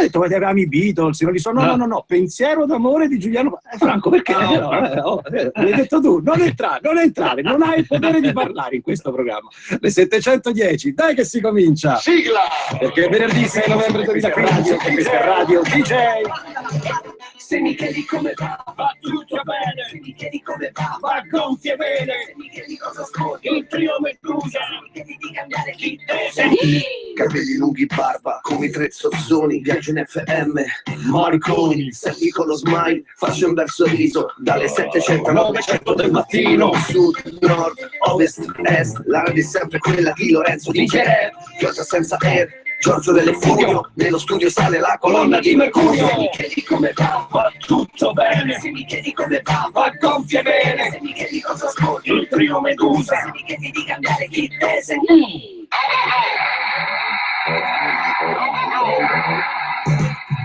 detto, ma ti avevamo i Beatles, non li so, no, pensiero d'amore di Giuliano Franco, perché? L'hai detto tu, non entrare, non hai il potere di parlare in questo programma. Le 710, dai che si comincia! Sigla! Perché è venerdì 6 novembre 2015 e questa è Radio DJ. Se mi chiedi come va tutto bene. Se mi chiedi come va gonfie bene. Se mi chiedi cosa ascolti, il trio Medusa. Se mi chiedi di cambiare chi te sei. Capelli lunghi, barba, come i tre zozzoni. Viaggio in FM, Marconi. Senti con lo smile, faccio un bel sorriso. Dalle 700 alle 900 del mattino. Sud, nord, ovest, est. La radio è sempre quella di Lorenzo DJ. Pioggia senza air. Giorgio delle Furio, nello studio sale la colonna di Mercurio. Se mi chiedi come va tutto bene. Se mi chiedi come va gonfie bene. Se mi chiedi cosa ascolti, il trio Medusa. Se mi chiedi di cambiare chi te sei.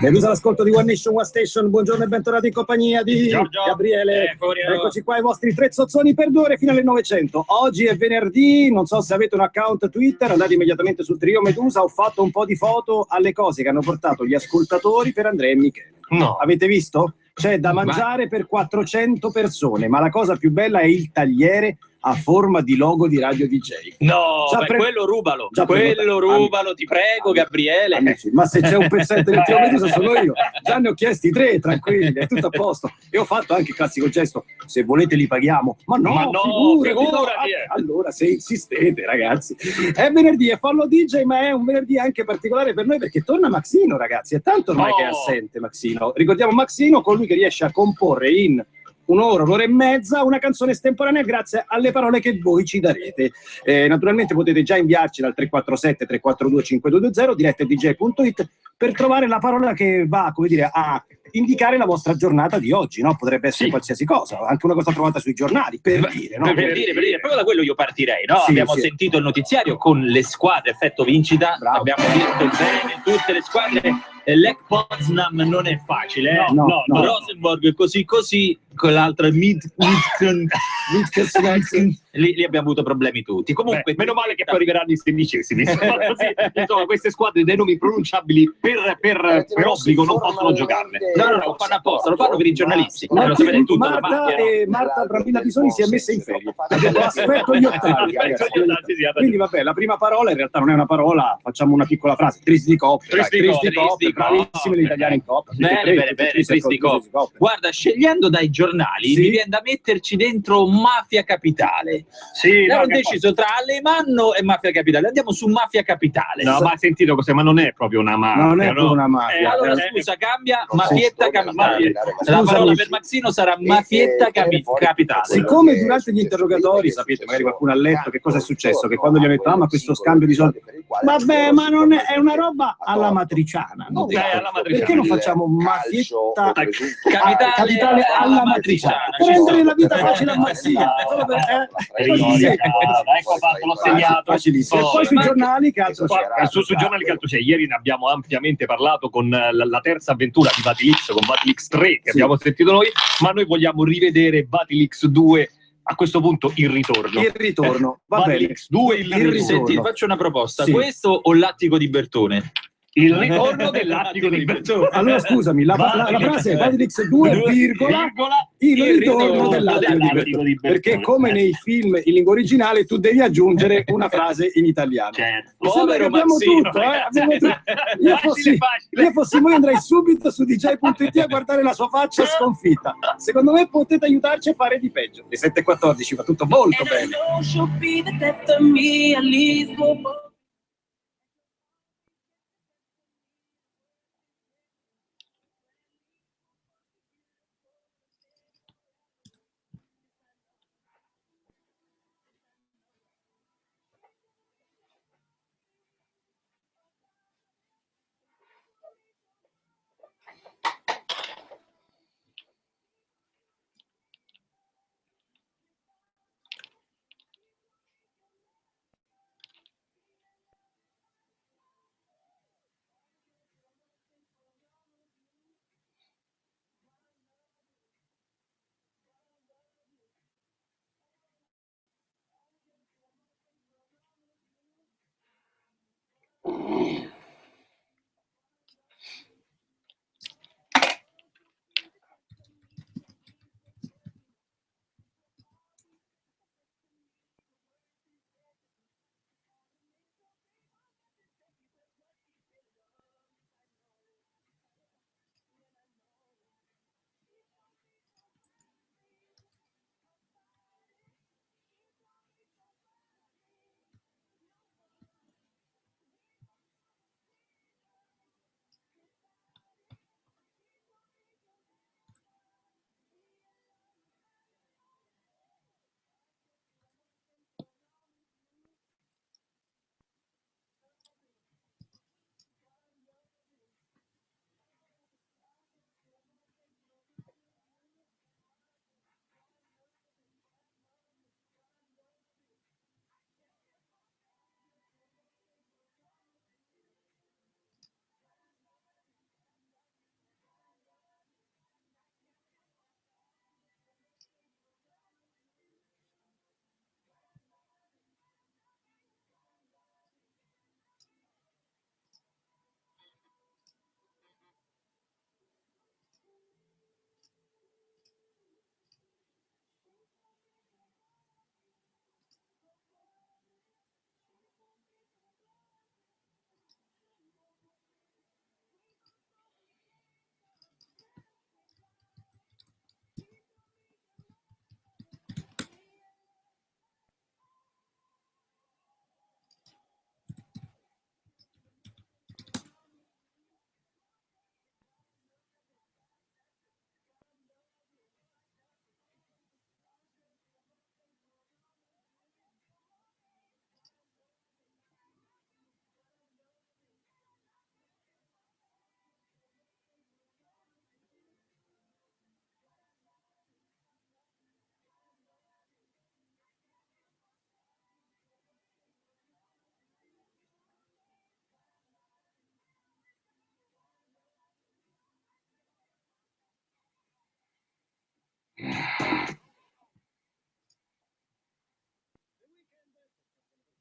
Medusa all'ascolto di One Nation, One Station, buongiorno e bentornati in compagnia di Giorgio. Gabriele. Eccoci qua, i vostri tre zozzoni per 2 ore fino alle 900. Oggi è venerdì, non so se avete un account Twitter, andate immediatamente sul trio Medusa, ho fatto un po' di foto alle cose che hanno portato gli ascoltatori per Andrea e Michele. No. Avete visto? C'è da mangiare per 400 persone, ma la cosa più bella è il tagliere a forma di logo di Radio DJ. No, Già quello rubalo, già quello prenotato. rubalo, ti prego, Gabriele. Amici, ma se c'è un pezzente del trio Medusa sono io. Già ne ho chiesti 3, tranquilli, è tutto a posto. E ho fatto anche il classico gesto, se volete li paghiamo. Ma no, figurati. Allora, se insistete, ragazzi. È venerdì, è Fallo DJ, ma è un venerdì anche particolare per noi perché torna Maxino, ragazzi. È tanto ormai che è assente Maxino. Ricordiamo Maxino, colui che riesce a comporre in un'ora e mezza una canzone estemporanea grazie alle parole che voi ci darete. Naturalmente potete già inviarci dal 347 342 5220 diretta@dj.it per trovare la parola che va, come dire, a indicare la vostra giornata di oggi, no? Potrebbe essere qualsiasi cosa, anche una cosa trovata sui giornali, per dire, no? Per dire, proprio da quello io partirei, no? Sì, Abbiamo sì. sentito il notiziario con le squadre, effetto vincita, Bravo. abbiamo detto bene tutte le squadre. Lech Poznań non è facile, No. Rosenborg così, con l'altra lì abbiamo avuto problemi tutti. Comunque, Meno male che poi arriveranno i sedicesimi. Insomma, queste squadre dei nomi pronunciabili per obbligo non possono giocarne. No, lo fanno apposta, lo fanno per i giornalisti. Lo sapete tutto, la Marta macchia, no? e Marta Brambilla Bisoni si è messa in ferie. Ha detto aspetto gli ottavi, ragazzi. Quindi vabbè, la prima parola in realtà non è una parola, facciamo una piccola frase. Tristi di coppia. Tristi di coppia. Bravissime le italiane in coppia. Bene, tristi di coppia. Guarda, scegliendo dai giornali mi viene da metterci dentro Mafia Capitale. Sì, Ero deciso tra Alemanno e Mafia Capitale. Andiamo su Mafia Capitale. No, ma hai sentito cos'è? Ma non è proprio una mafia. Non è proprio una mafia. Allora scusa, cambia Mafietta Capitale. La Scusami. parola per Maxino sarà Mafietta Capitale. Siccome durante gli interrogatori, sapete, magari qualcuno ha letto che cosa è successo, che quando gli hanno detto ma questo scambio di soldi, vabbè, ma non è una roba alla matriciana, hanno detto. alla matriciana. Perché non facciamo Mafietta Capitale alla matriciana? Prendere la vita facile a Maxino. Solo per- Ecco fatto, l'ho segnato. Facilissimo. E poi sui giornali che altro c'era? Sui giornali che altro c'è? Ieri ne abbiamo ampiamente parlato con la terza avventura di Batilix, con Batilix 3 che abbiamo sentito noi, ma noi vogliamo rivedere Batilix 2. A questo punto il ritorno. Il ritorno, va bene. Batilix 2 il ritorno. Senti, faccio una proposta. Sì. Questo o L'attico di Bertone? Il ritorno dell'attico di Bertone. Allora scusami, la frase è Batilix 2, virgola, il ritorno dell'attico di Bertone. Perché come nei film in lingua originale tu devi aggiungere una frase in italiano. Certo. Mi sembra che abbiamo Maxino, tutto, ragazzi. abbiamo tutto. Io fossi voi andrei subito su dj.it a guardare la sua faccia sconfitta. Secondo me potete aiutarci a fare di peggio. Le 7:14 va tutto molto bene.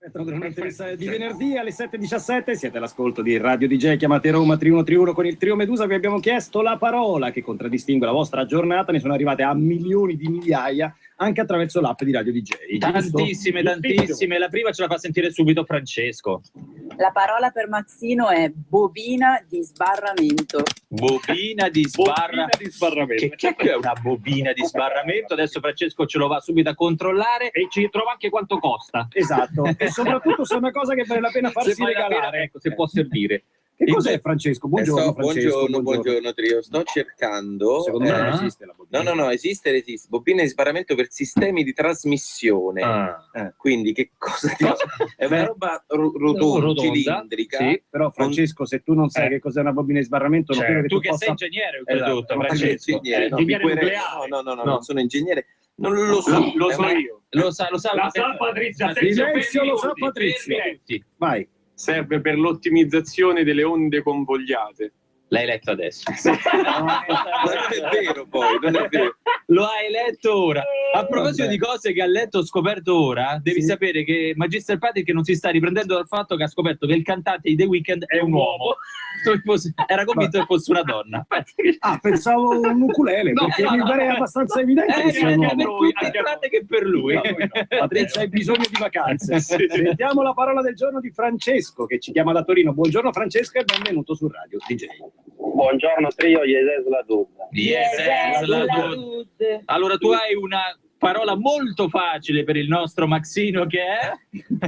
Un'intervista di venerdì alle 7:17, siete all'ascolto di Radio DJ, chiamate Roma 3131 con il trio Medusa. Vi abbiamo chiesto la parola che contraddistingue la vostra giornata, ne sono arrivate a milioni di migliaia anche attraverso l'app di Radio DJ. Tantissime, tantissime. La prima ce la fa sentire subito Francesco. La parola per Mazzino è bobina di sbarramento. Bobina di sbarramento. Che è una bobina di sbarramento? Adesso Francesco ce lo va subito a controllare e ci trova anche quanto costa. Esatto, e soprattutto se è una cosa che vale la pena farsi regalare. Ecco, se può servire. Che cos'è, Francesco? Buongiorno, Francesco. Buongiorno trio. Sto cercando. Secondo me non esiste la bobina. No, esiste. Bobina di sbarramento per sistemi di trasmissione. Quindi che cosa ti... È una roba rotonda, cilindrica. Sì, però Francesco, se tu non sai che cos'è una bobina di sbarramento, non credo che tu che possa... sei ingegnere, oltretutto, Francesco. Ingegnere nucleare. No, non sono ingegnere. Non lo so. Lo so io. Lo sa Patrizia. Silenzio, lo sa Patrizia. Vai. Serve per l'ottimizzazione delle onde convogliate. L'hai letto adesso. Non è vero, poi, non è vero. Lo hai letto ora. A proposito di cose che ha letto o scoperto ora, devi sapere che Magister Patrick non si sta riprendendo dal fatto che ha scoperto che il cantante di The Weeknd è un uomo. Era convinto che fosse una donna. Pensavo un ukulele, perché mi pare abbastanza evidente che sia un uomo. Tranne che per lui. Patrizia, hai bisogno di vacanze. Sentiamo la parola del giorno di Francesco, che ci chiama da Torino. Buongiorno Francesco e benvenuto su Radio DJ. Buongiorno trio, Yeses la Dud. Allora tu hai una parola molto facile per il nostro Maxino che è?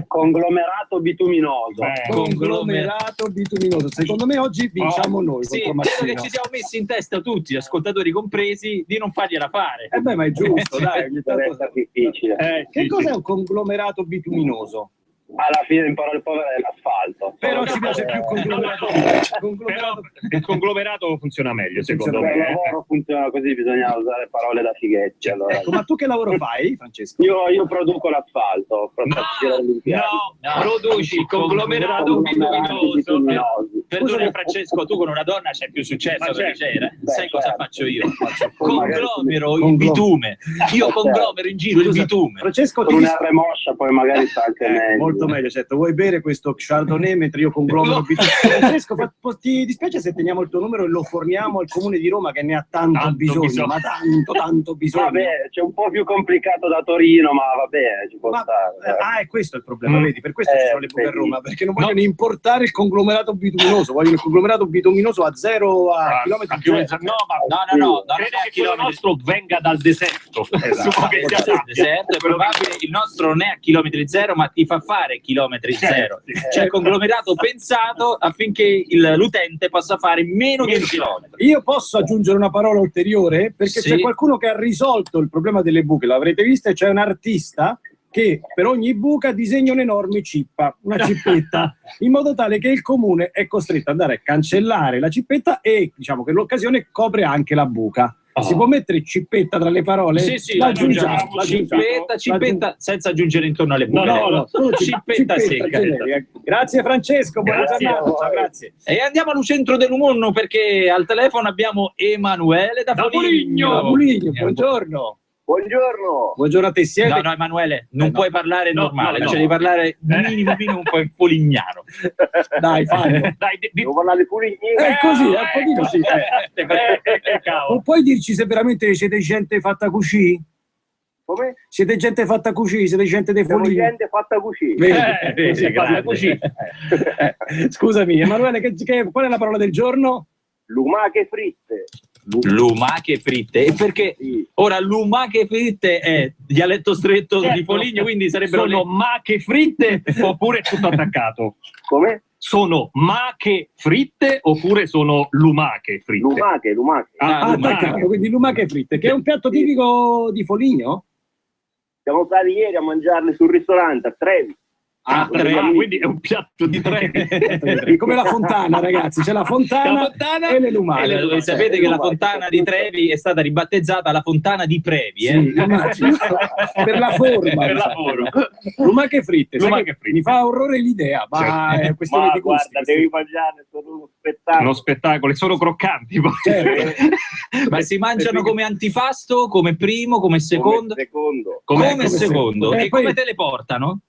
Conglomerato bituminoso. Conglomerato bituminoso. Secondo me oggi vinciamo noi. Sì, contro credo Maxino. che ci siamo messi in testa tutti, ascoltatori compresi, di non fargliela fare. Ma è giusto, dai. Ogni tanto... difficile. Che cos'è un conglomerato bituminoso? Alla fine in parole povere è l'asfalto. Però ci piace più conglomerato. Però il conglomerato funziona meglio, secondo Per me. il lavoro funziona così, bisogna usare parole da fighetti. Allora. Ecco, ma tu che lavoro fai, Francesco? Io produco l'asfalto. Produci il conglomerato bituminoso. Perdona Francesco, tu con una donna c'hai più successo che c'era. Sai cosa faccio io? Conglomero il bitume. Io conglomero in giro il bitume. Francesco, con una remoscia poi magari sta anche meglio. Molto meglio, certo. Vuoi bere questo Chardonnay mentre io conglomero Francesco, ti dispiace se teniamo il tuo numero e lo forniamo al Comune di Roma che ne ha tanto bisogno, ma tanto bisogno. Vabbè, c'è un po' più complicato da Torino, ma va bene, ci può stare. È questo il problema, vedi? Per questo ci sono le buche a Roma, perché non vogliono importare il conglomerato bituminoso, vogliono il conglomerato bituminoso a zero a chilometri zero. No, credo che quello nostro venga dal deserto. Deserto, è probabile, il nostro non è a chilometri zero, ma ti fa fare chilometri zero. C'è il conglomerato pensato affinché l'utente possa fare meno di un chilometro. Io posso aggiungere una parola ulteriore perché c'è qualcuno che ha risolto il problema delle buche, l'avrete vista, c'è un artista che per ogni buca disegna un'enorme cippa, una cippetta, in modo tale che il comune è costretto ad andare a cancellare la cippetta e diciamo che l'occasione copre anche la buca. Si può mettere cippetta tra le parole? Sì, l'aggiungiamo. Cippetta senza aggiungere intorno alle buche. No, cippetta secca. Grazie Francesco, buona giornata. Ciao, grazie. E andiamo al centro dell'umondo perché al telefono abbiamo Emanuele da Foligno. Buongiorno. Buongiorno a te. No, Emanuele, non puoi parlare normale, cioè devi parlare minimo un po' in folignano. Dai, fallo. devo parlare di Foligno. Così, un pochino sì. Non puoi dirci se veramente siete gente fatta così? Come? Siete gente fatta così? Siete gente dei Foligno? Siamo gente fatta così. Scusami, Emanuele, qual è la parola del giorno? Lumache fritte. Lumache fritte, e perché ora lumache fritte è dialetto stretto di Foligno, quindi sarebbero sono mache fritte oppure tutto attaccato? Come? Sono mache fritte oppure sono lumache fritte? Lumache. Attaccato, quindi lumache fritte, che è un piatto tipico di Foligno? Siamo stati ieri a mangiarle sul ristorante a Trevi. Quindi è un piatto di Trevi. Come la fontana, ragazzi, c'è la fontana e le lumache. Voi sapete che la fontana di Trevi è stata ribattezzata la fontana di Previ, per la forma. Lumache fritte, mi fa orrore l'idea, ma è questione di gusti. Guarda, devi mangiare, sono uno spettacolo. Sono croccanti. Ma si mangiano come antipasto, come primo, come secondo? Come secondo. E poi... come te le portano?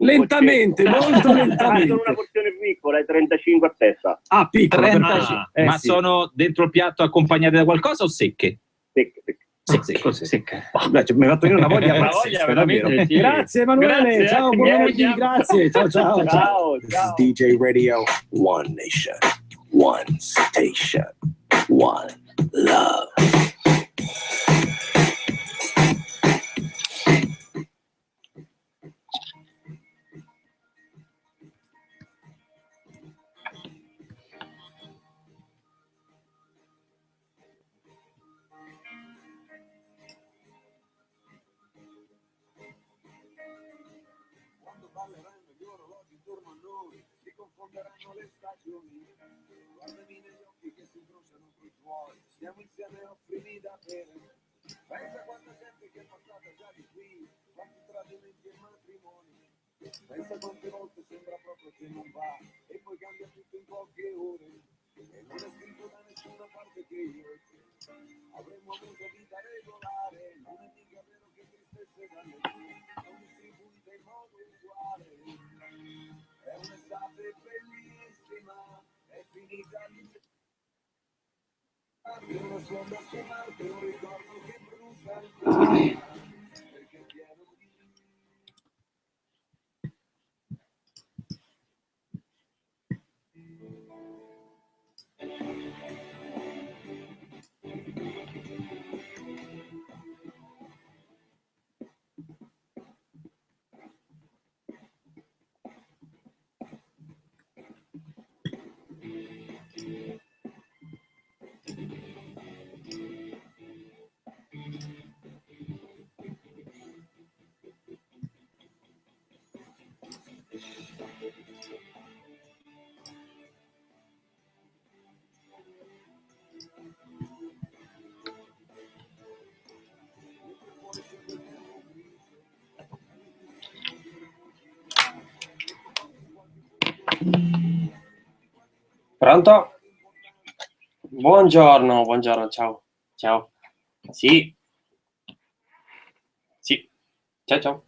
Lentamente, molto lentamente. Sono una porzione piccola, è 35 a testa. Ah, piccola. 35. Ma sì. sono dentro il piatto accompagnate da qualcosa o secche? Secche. Secche. Beh, mi ha fatto venire una voglia Una pazzesca, voglia davvero. veramente, sì. Grazie Emanuele, Grazie, ciao, buon niente, venerdì, andiamo. grazie, ciao. Ciao. This is DJ Radio, one nation, one station, one love. Balleranno gli orologi intorno a noi, si confonderanno le stagioni. Guardami negli occhi che si incrociano coi tuoi, stiamo insieme a offrirmi da bere. Pensa quanta gente che è passata già di qui, quanti tradimenti e matrimoni. Pensa quante volte sembra proprio che non va, e poi cambia tutto in poche ore. E non è scritto da nessuna parte che io e te avremmo avuto vita regolare. Non è mica vero che tristezze dalle tue non distribuite in modo uguale. È un'estate bellissima, è finita l'inverno. Uno sfondo su Marte, un ricordo che brucia il cuore, perché è pieno di... Pronto? Buongiorno, ciao. Sì. Ciao.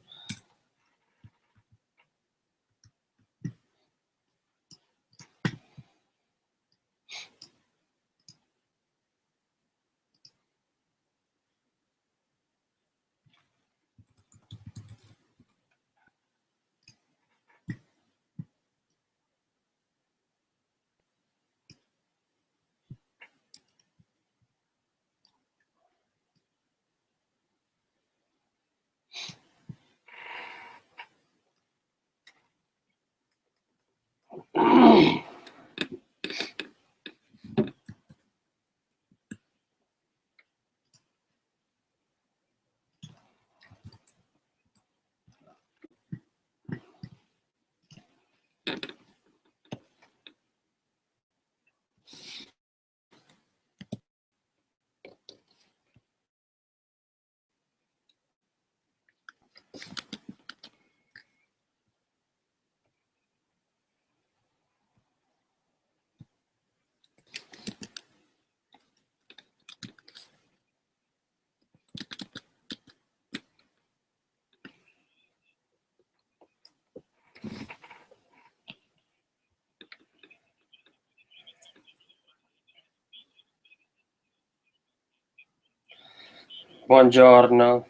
Buongiorno.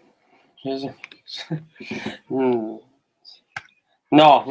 Mm. No.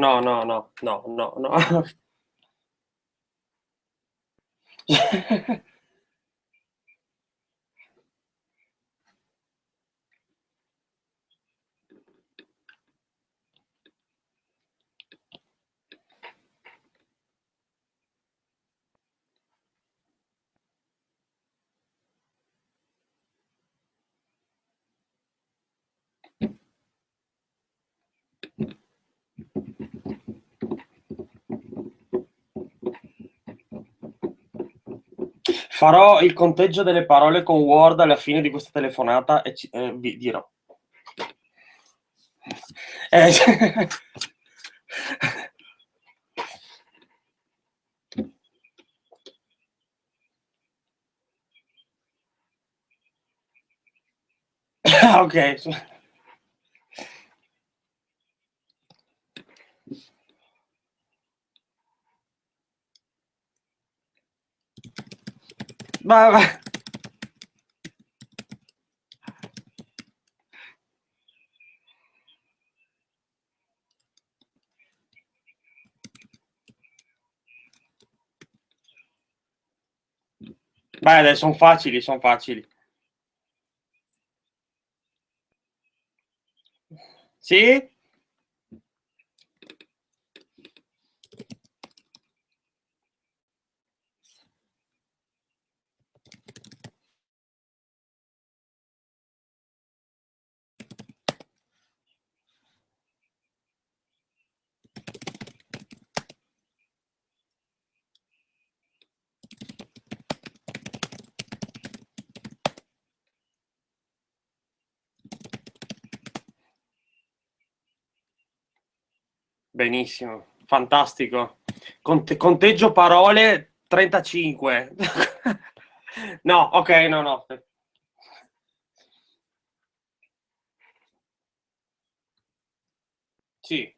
Farò il conteggio delle parole con Word alla fine di questa telefonata e vi dirò. Ok. Ma... Beh, dai, sono facili, sono facili. Sì? Benissimo, fantastico. Conteggio parole 35. No, ok, no, no. Sì.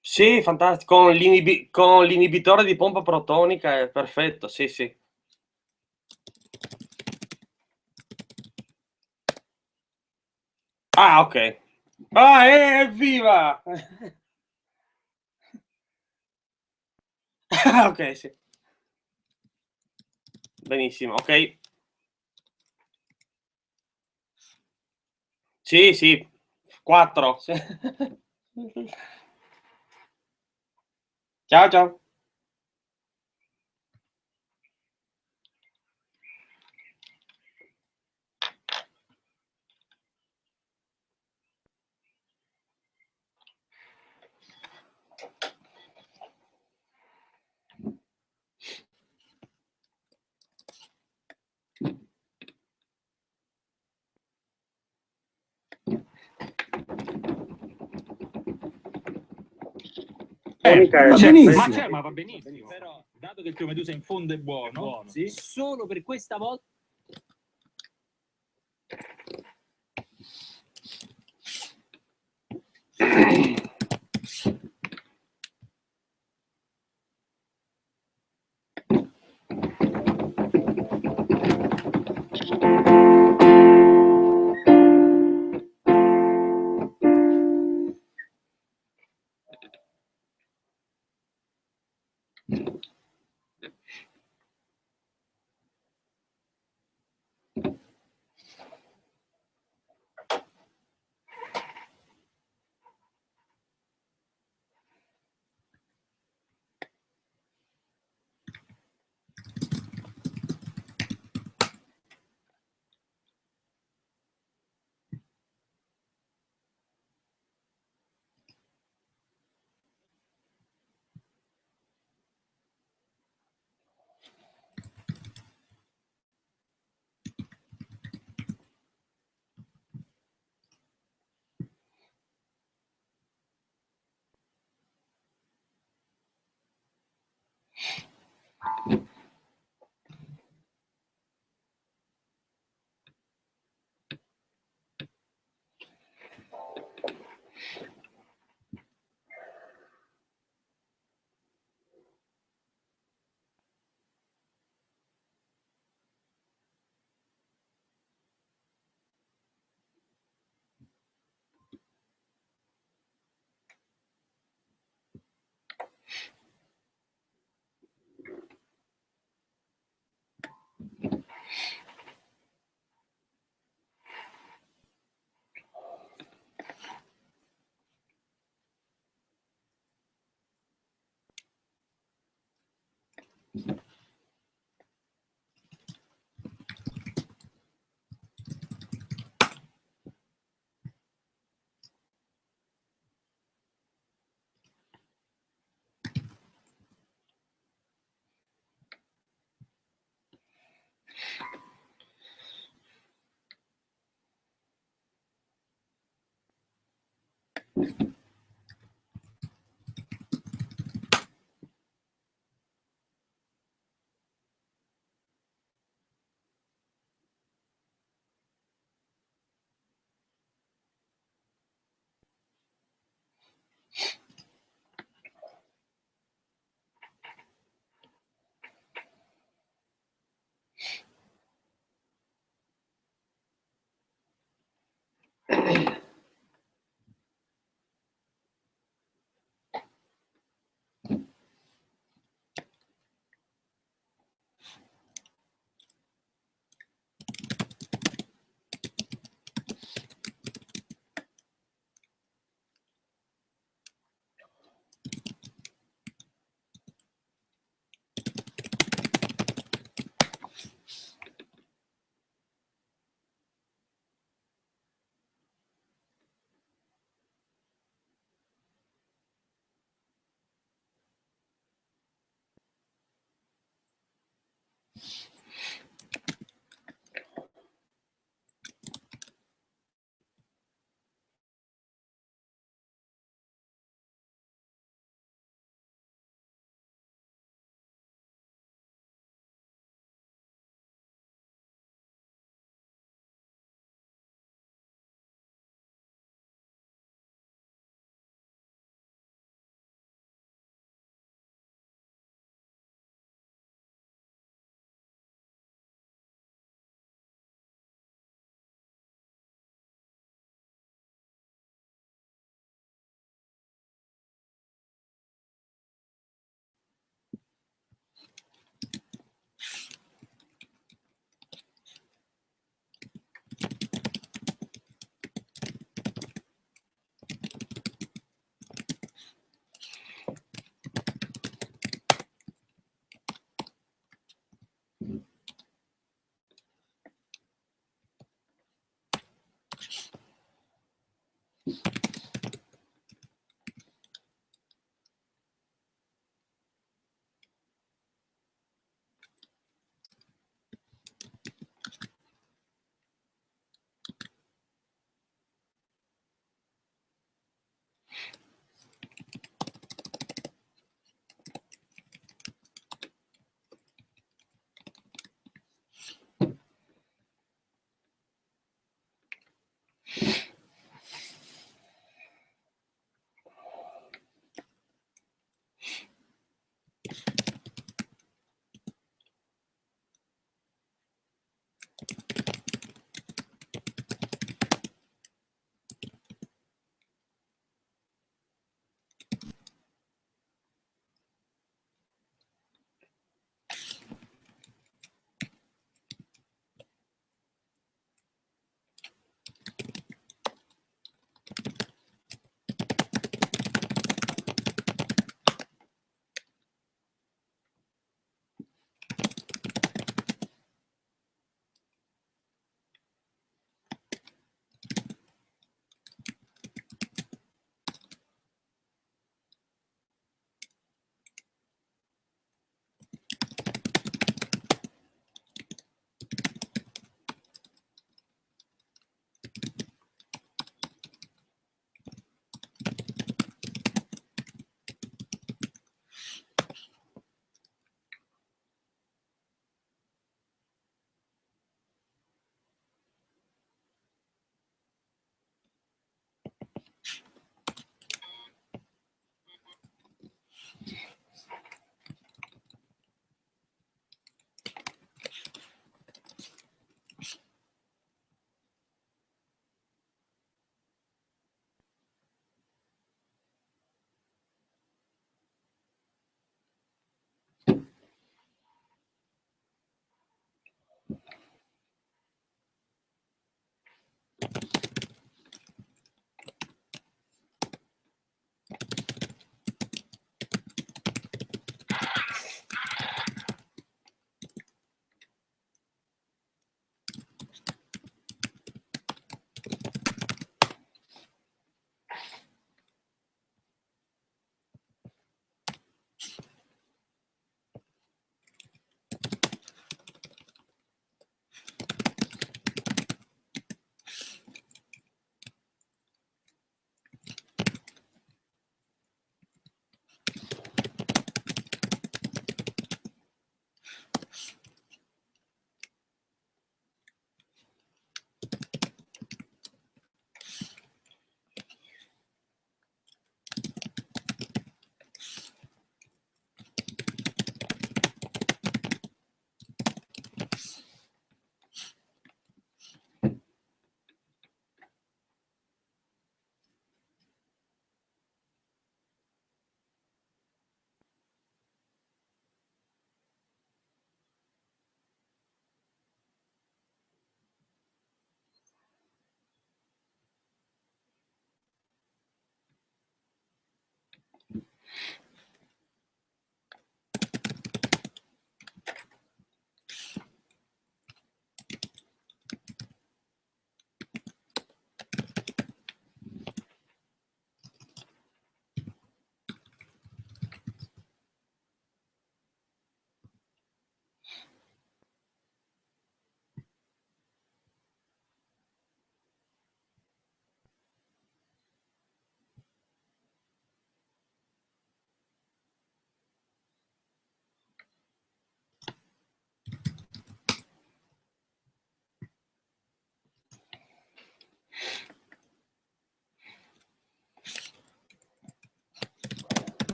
Sì, fantastico. Con l'inibitore di pompa protonica è perfetto, sì, sì. Ah, ok. Ah, evviva! Ok, sì. Benissimo, ok. Sì, sì. 4. Sì. Ciao, ciao. Va benissimo. Ma va benissimo. Però, dato che il Pio Medusa in fondo è buono, sì, solo per questa volta.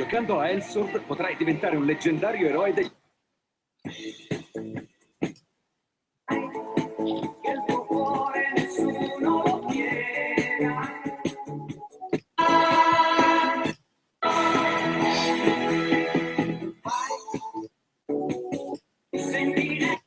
Giocando a Elsword potrai diventare un leggendario eroe degli... Il tuo cuore nessuno lo piega. Sentire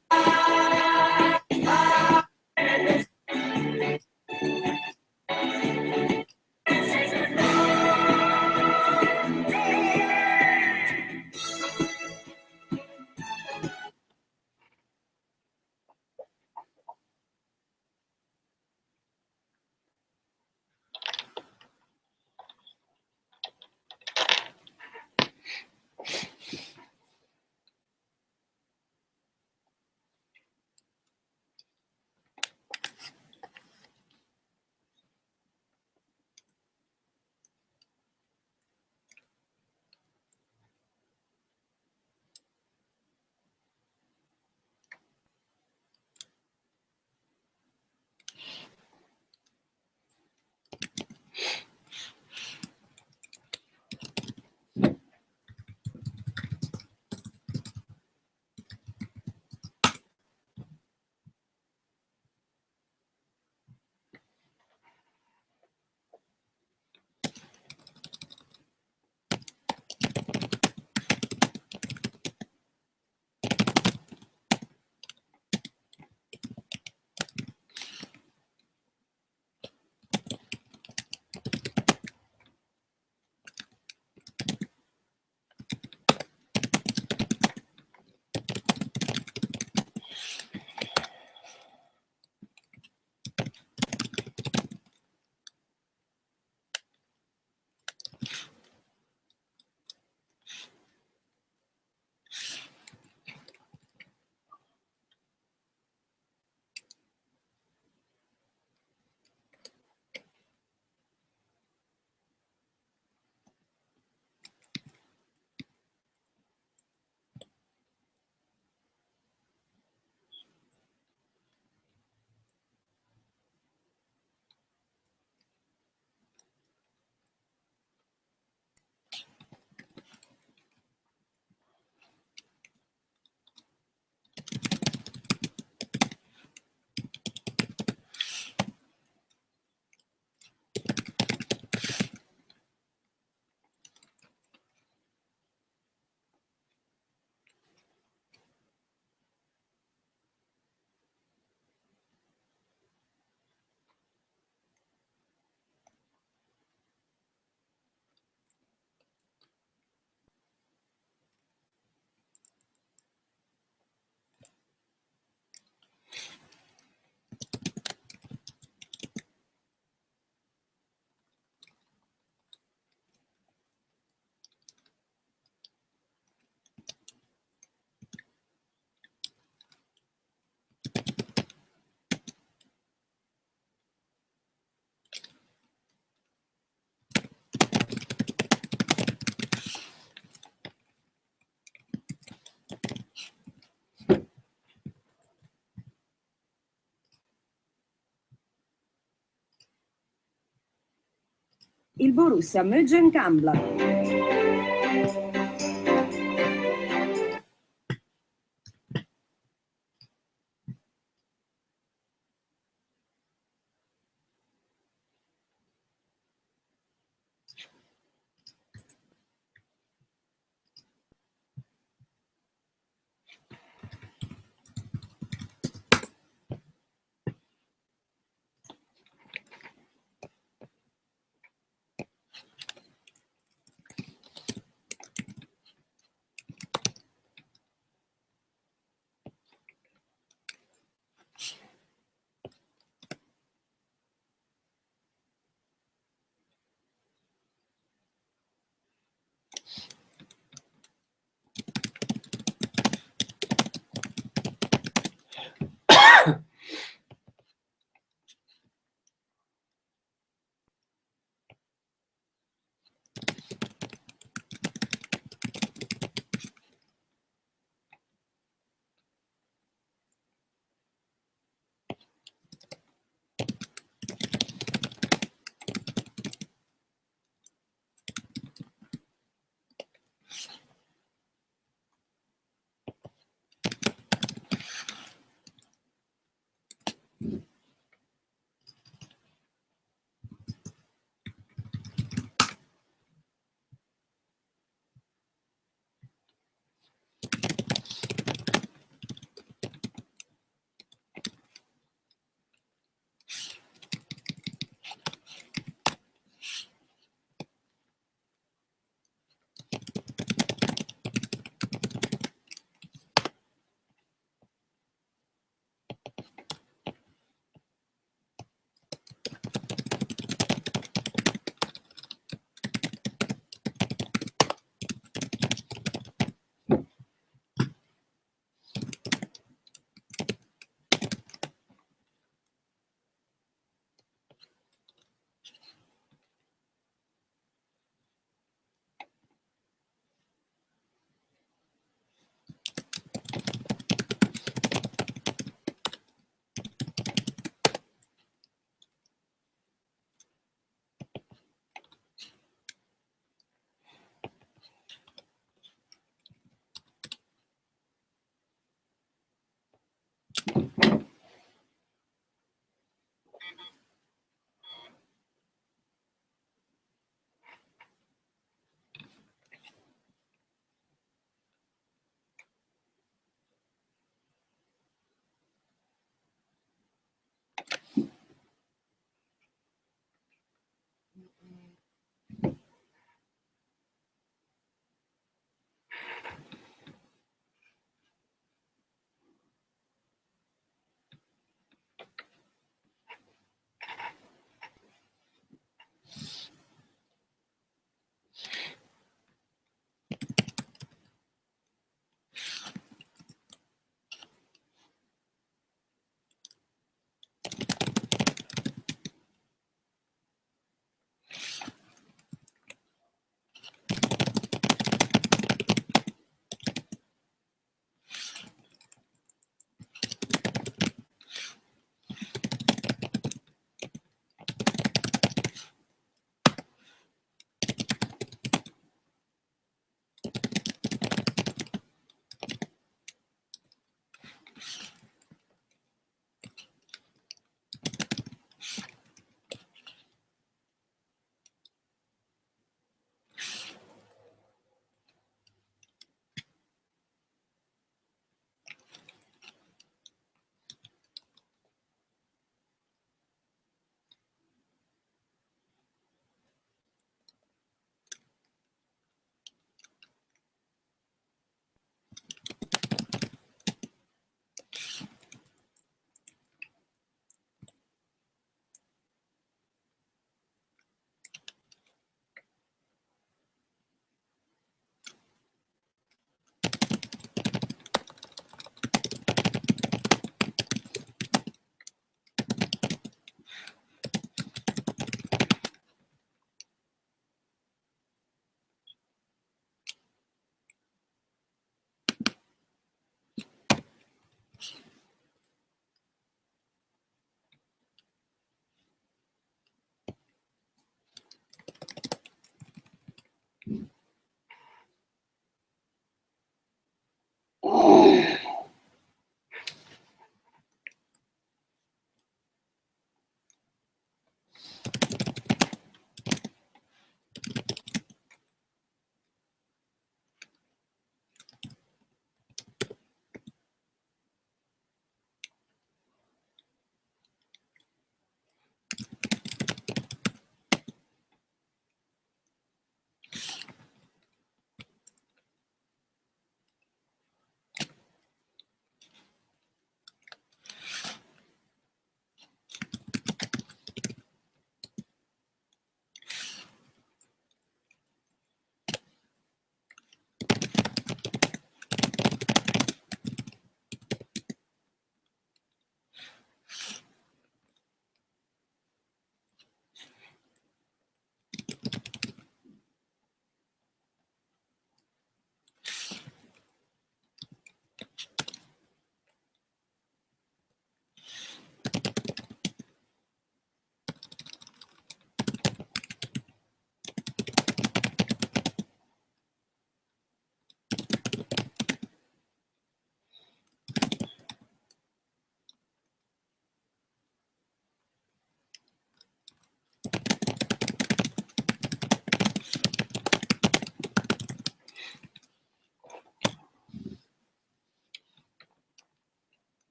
il Borussia Mönchengladbach.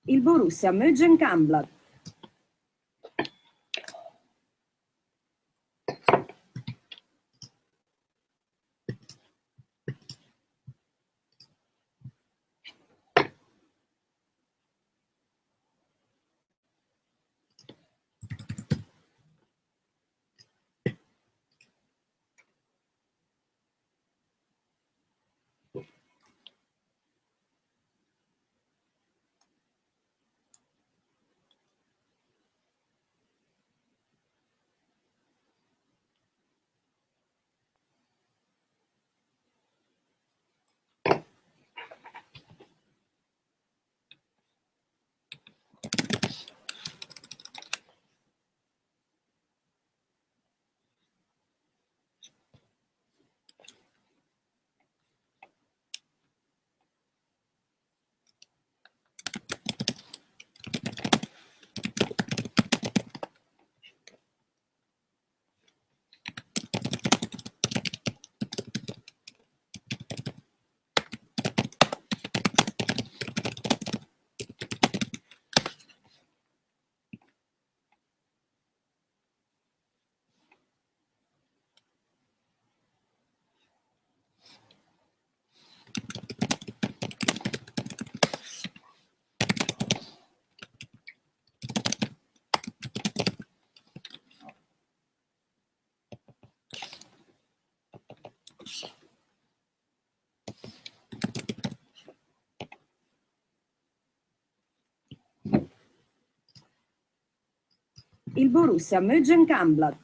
Il Borussia Mönchengladbach. Il Borussia Mönchengladbach.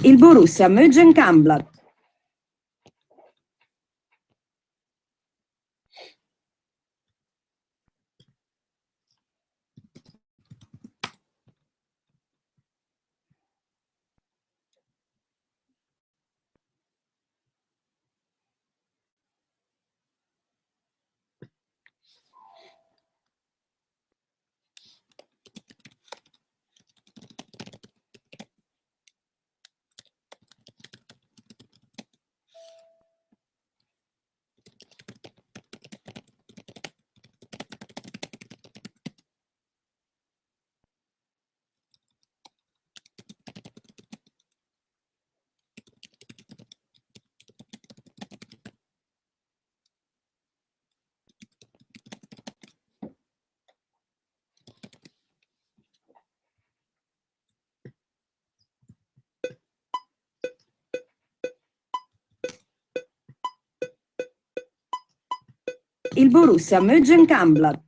Il Borussia Mönchengladbach. Il Borussia Mönchengladbach.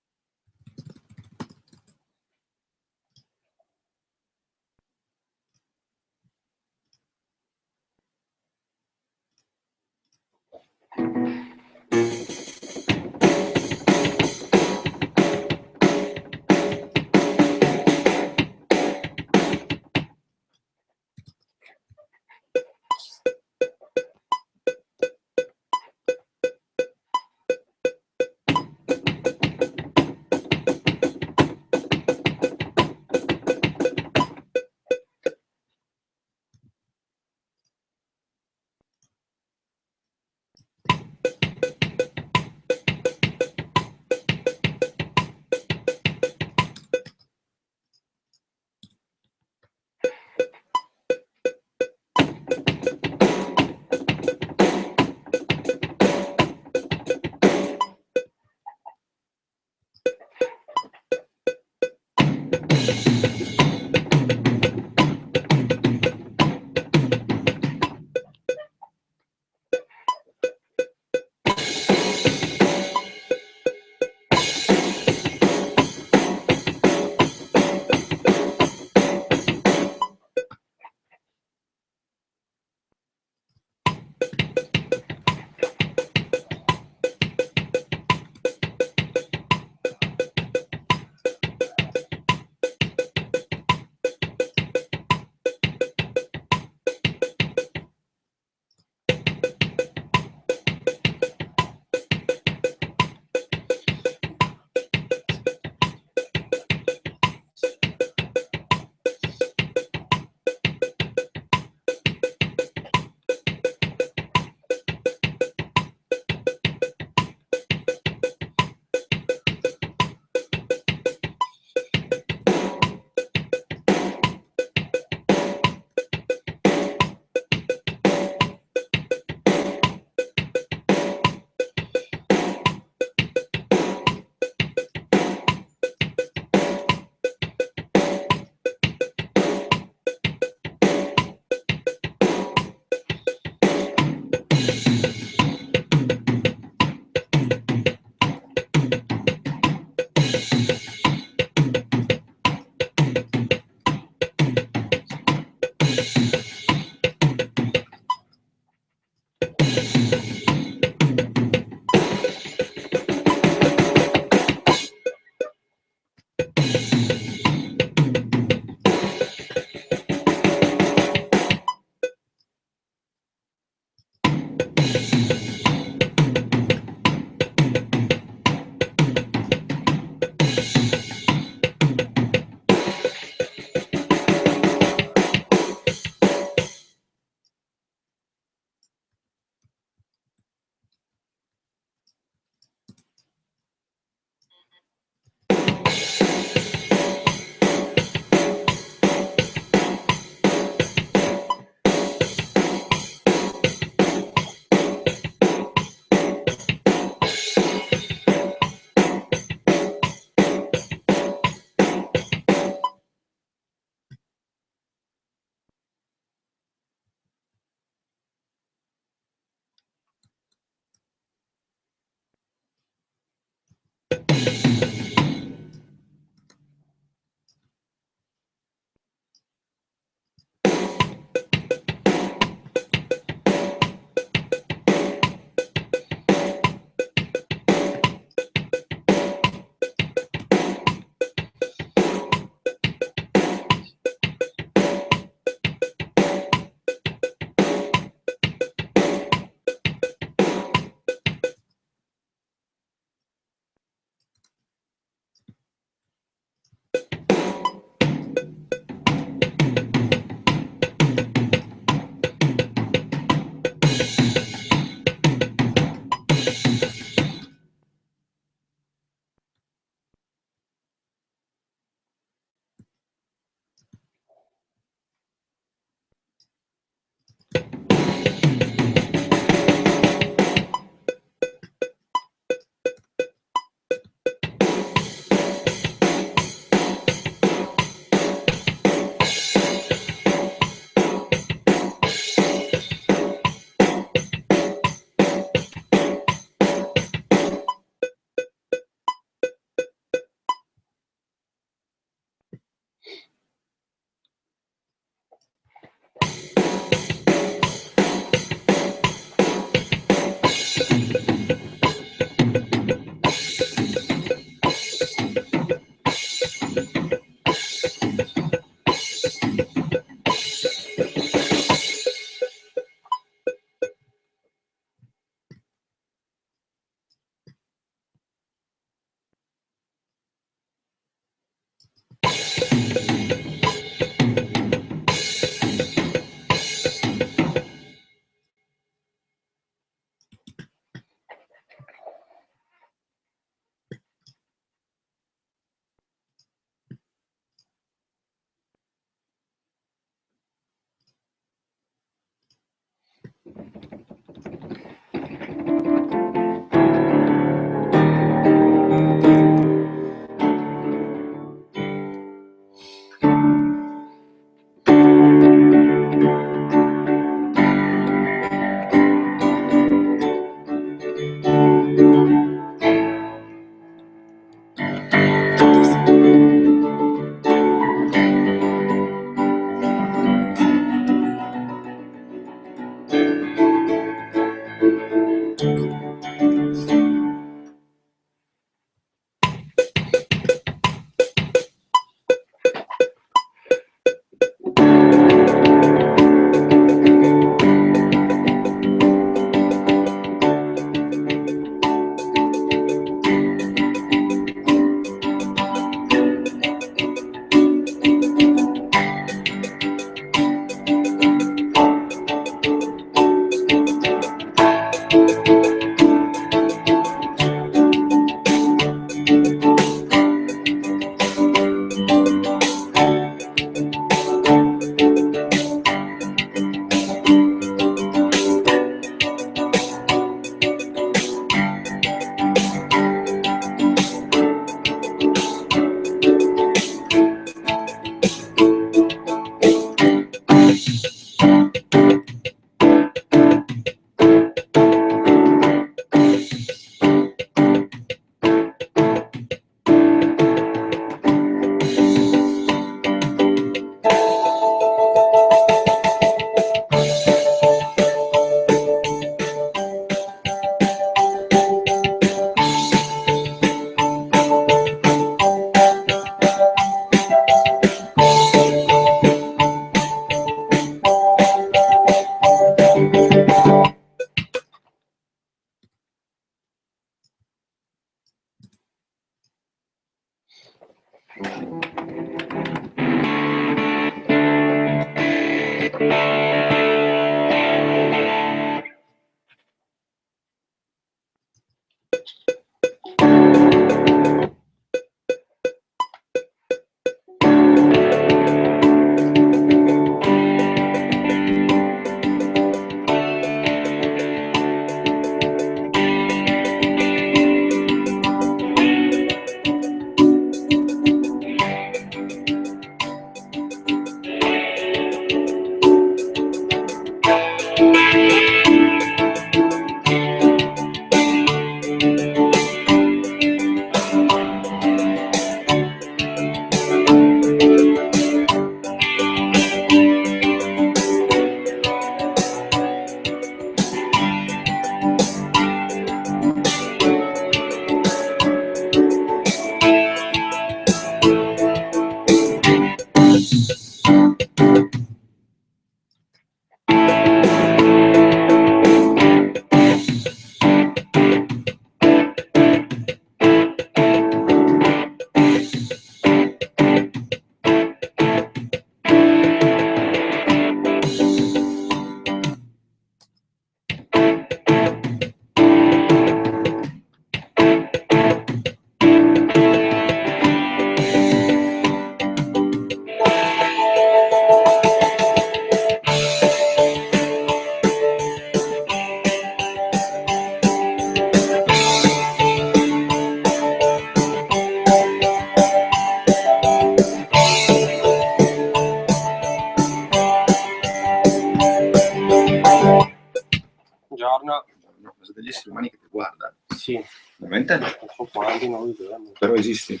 una cosa degli esseri umani che ti guarda. Sì. Veramente? Non so quanti, non li vediamo. Però esisti.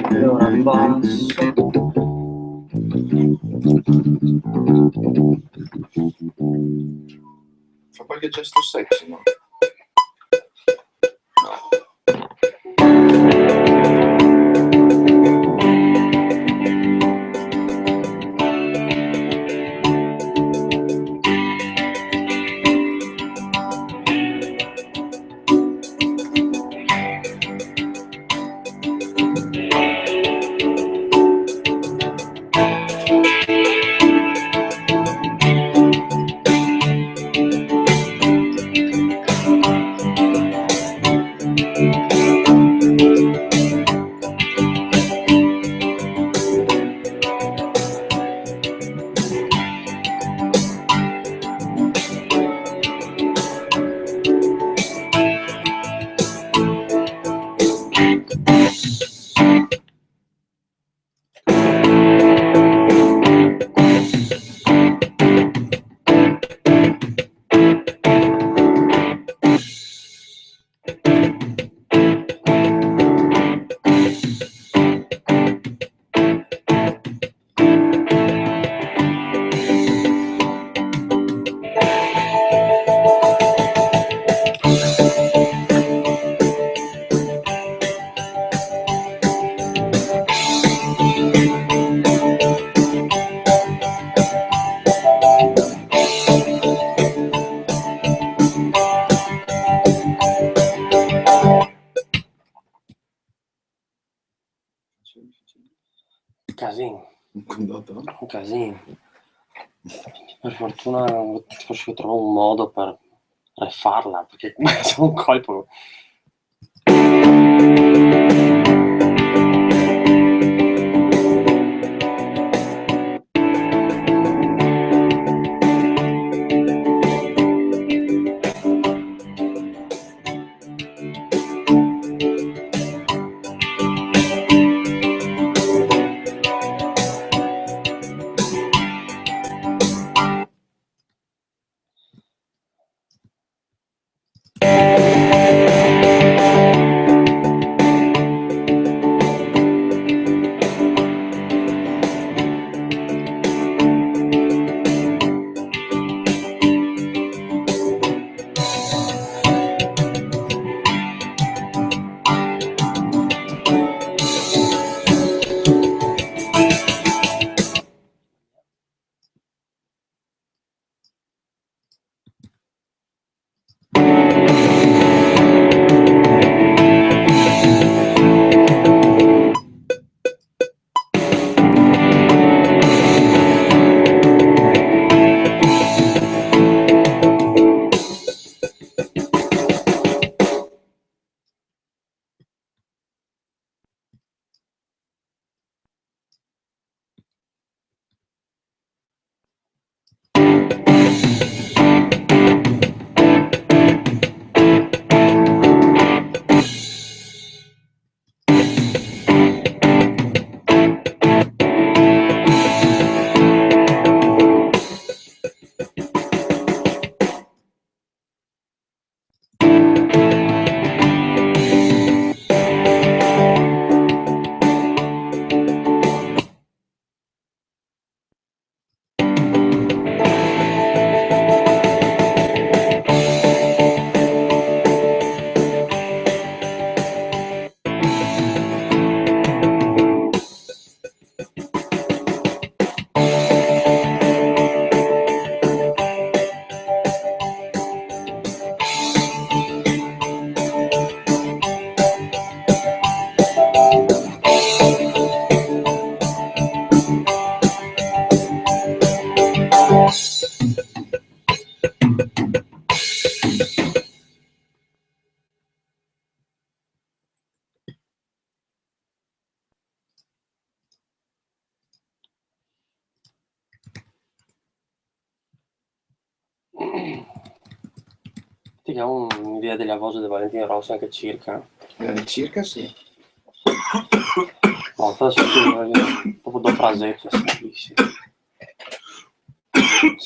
Allora, Fa qualche gesto sexy, no? Casino. Un casino. Per fortuna forse trovo un modo per farla, perché c'è un colpo. Che ho un'idea della voce di Valentino Rossi anche circa. Circa sì. No, adesso proprio due frasette semplici.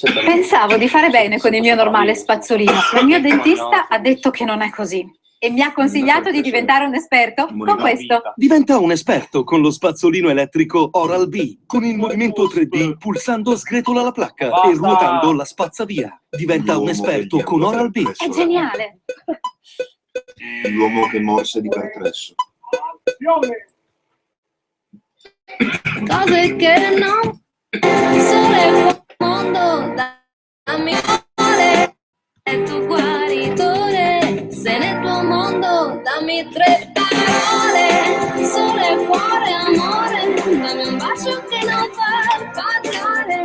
Pensavo di fare bene con il mio normale spazzolino, ma il mio dentista ha detto che non è così. E mi ha consigliato di diventare un esperto con questo. Diventa un esperto con lo spazzolino elettrico Oral-B. Con il movimento 3D, pulsando sgretola la placca e ruotando la spazza via. Diventa un esperto con Oral-B. È geniale. L'uomo che morse di perplesso. Cose che non sole mondo dammi amore è tuo guaritore se nel tuo mondo dammi 3 parole sole cuore amore dammi un bacio che non fa pagare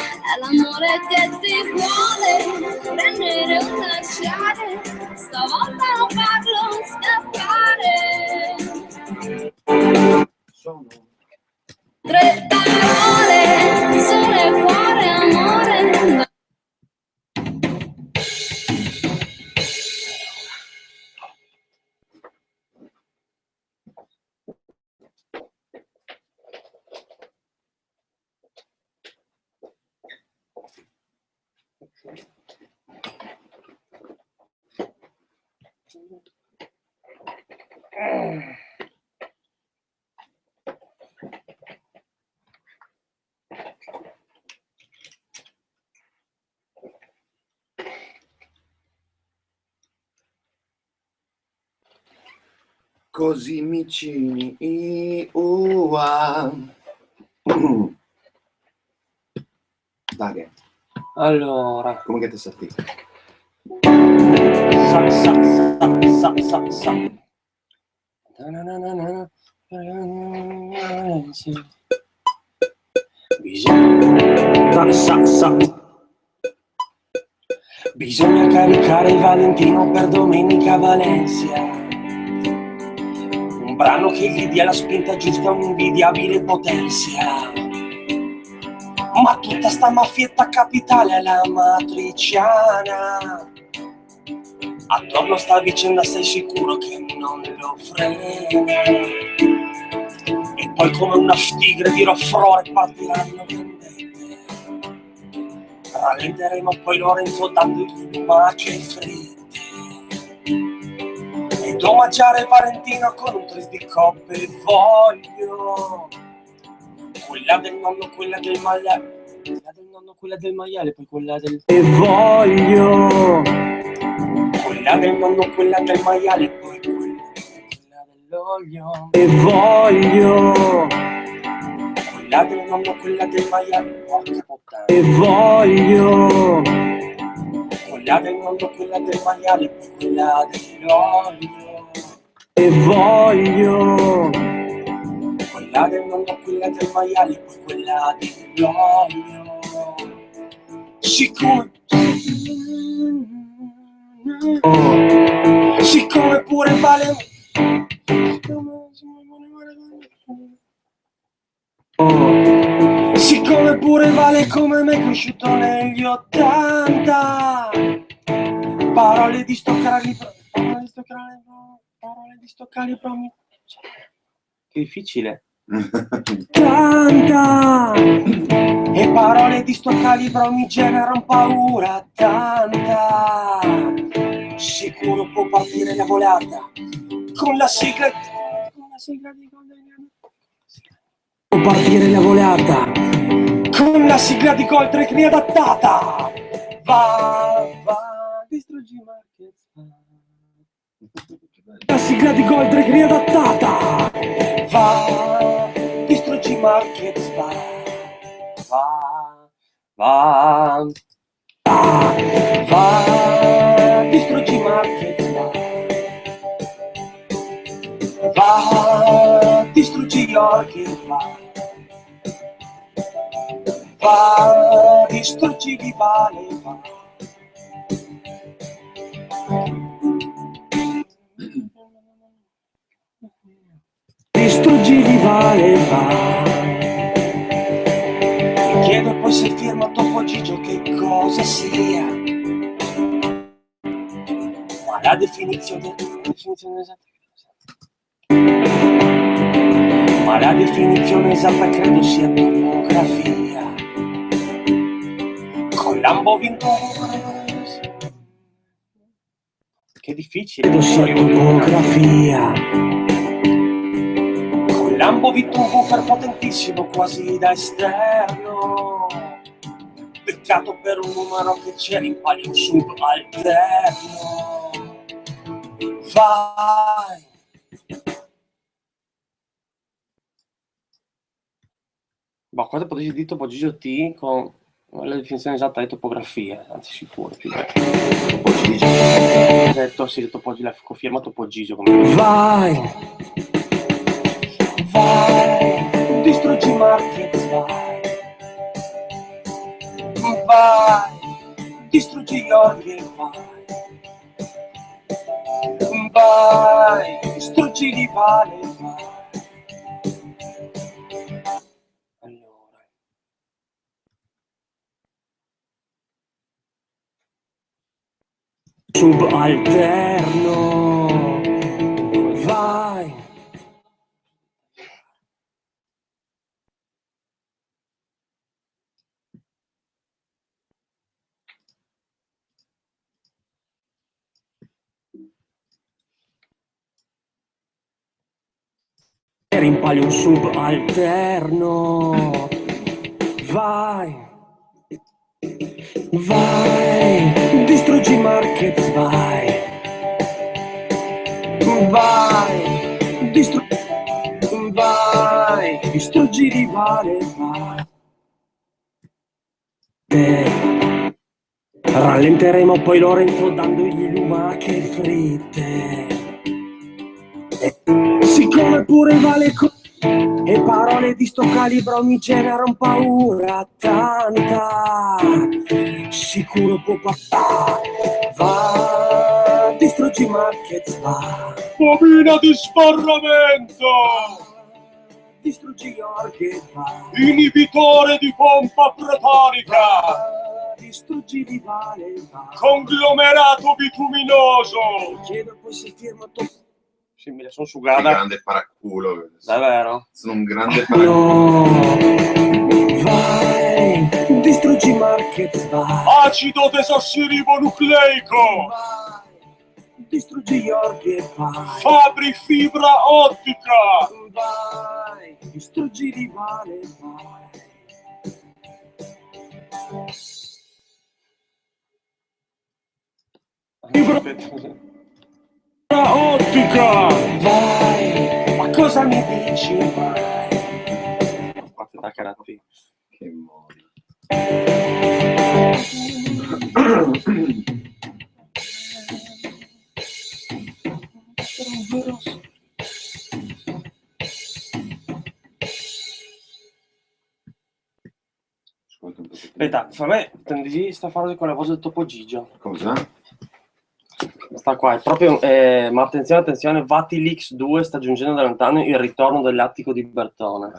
è l'amore che ti vuole prendere o lasciare stavolta non farlo scappare. 3 parole, sole, cuore, amore. Così vicini, ua. Dai, allora, come che ti senti? Bisogna caricare il Valentino per domenica a Valencia. Un brano che gli dia la spinta giusta, un'invidiabile potenza. Ma tutta sta maffietta capitale è la matriciana. Attorno a sta vicenda sei sicuro che non lo frena. E poi come una tigre di roffrore partiranno vendette. Rallenteremo poi Lorenzo dandogli ma che frette. Ed omaggiare Valentino con un tris di coppe voglio. Quella del nonno, quella del maiale. Quella del nonno, quella del maiale, poi quella del... E voglio. Quella del nonno, quella del maiale, poi quella dell'olio. E voglio. Quella del nonno, quella del maiale, porca puttana. E voglio. Quella del nonno, quella del maiale, poi quella dell'olio. E voglio. Quella del nonno, quella del maiale, poi quella dell'olio. Siccome siccome pure vale siccome pure vale come me cresciuto negli 80. Parole di sto calibro, parole di sto calibro. Che difficile. Tanta. E parole di sto calibro mi generano paura tanta. Sicuro può partire la volata con la sigla di Può partire la volata con la sigla di Goldrake riadattata. Va, distruggi Marquez. La sigla di Goldrake riadattata. Va, distruggi Marquez. Va, distruggi Marquez. Va, distruggi York. Va, distruggi Vivale. Distruggi Vivale. Mi chiedo poi se firma Topo Gigio che cosa sia. Ma la definizione esatta. Ma la definizione esatta credo sia topografia. Lambo vinto. Che difficile. Topografia. Con Lambo vinto un woofer potentissimo quasi da esterno. Peccato per un numero che c'è rimpagli un subalterno. Vai. Ma cosa potresti dire Topogigio T con la definizione esatta di topografia, anzi sicuro, più bello. Topogigio. Ho detto sì, Topogigio, la firma Topogigio. Vai! Vai! Distruggi Marquez, vai! Vai! Distruggi Jorge, vai! Vai! Distruggi Rivale, vai! Subalterno, vai. Rimpaglio un subalterno, vai. Vai, distruggi Marquez, vai. Vai, distruggi Rivale, vai. Rallenteremo poi Lorenzo dandogli lumache fritte. Siccome pure vale e parole di sto calibro mi generano paura tanta. Sicuro può passare. Va, distruggi Marquez, va. Bobina di sbarramento. Distruggi Jorge, va. Inibitore di pompa protarica. Distruggi Rivale, va. Conglomerato bituminoso. Chiedo poi se firma sì, me le sono Un sugata. grande paraculo. Davvero? Sono un grande paraculo. No. Vai, distruggi Marquez, vai. Acido desossiribonucleico. Distruggi Jorge, vai. Fabri fibra ottica. Vai, distruggi Rivale, vai. Fibra ottica. Vai, ma cosa mi dici, vai? Fate da carattere. Che modo. Aspetta, fa me tendi sta fare con la voce del Topogigio. Cosa? Sta qua, è proprio, ma attenzione, attenzione, Vatilix 2 sta giungendo da lontano il ritorno dell'attico di Bertone.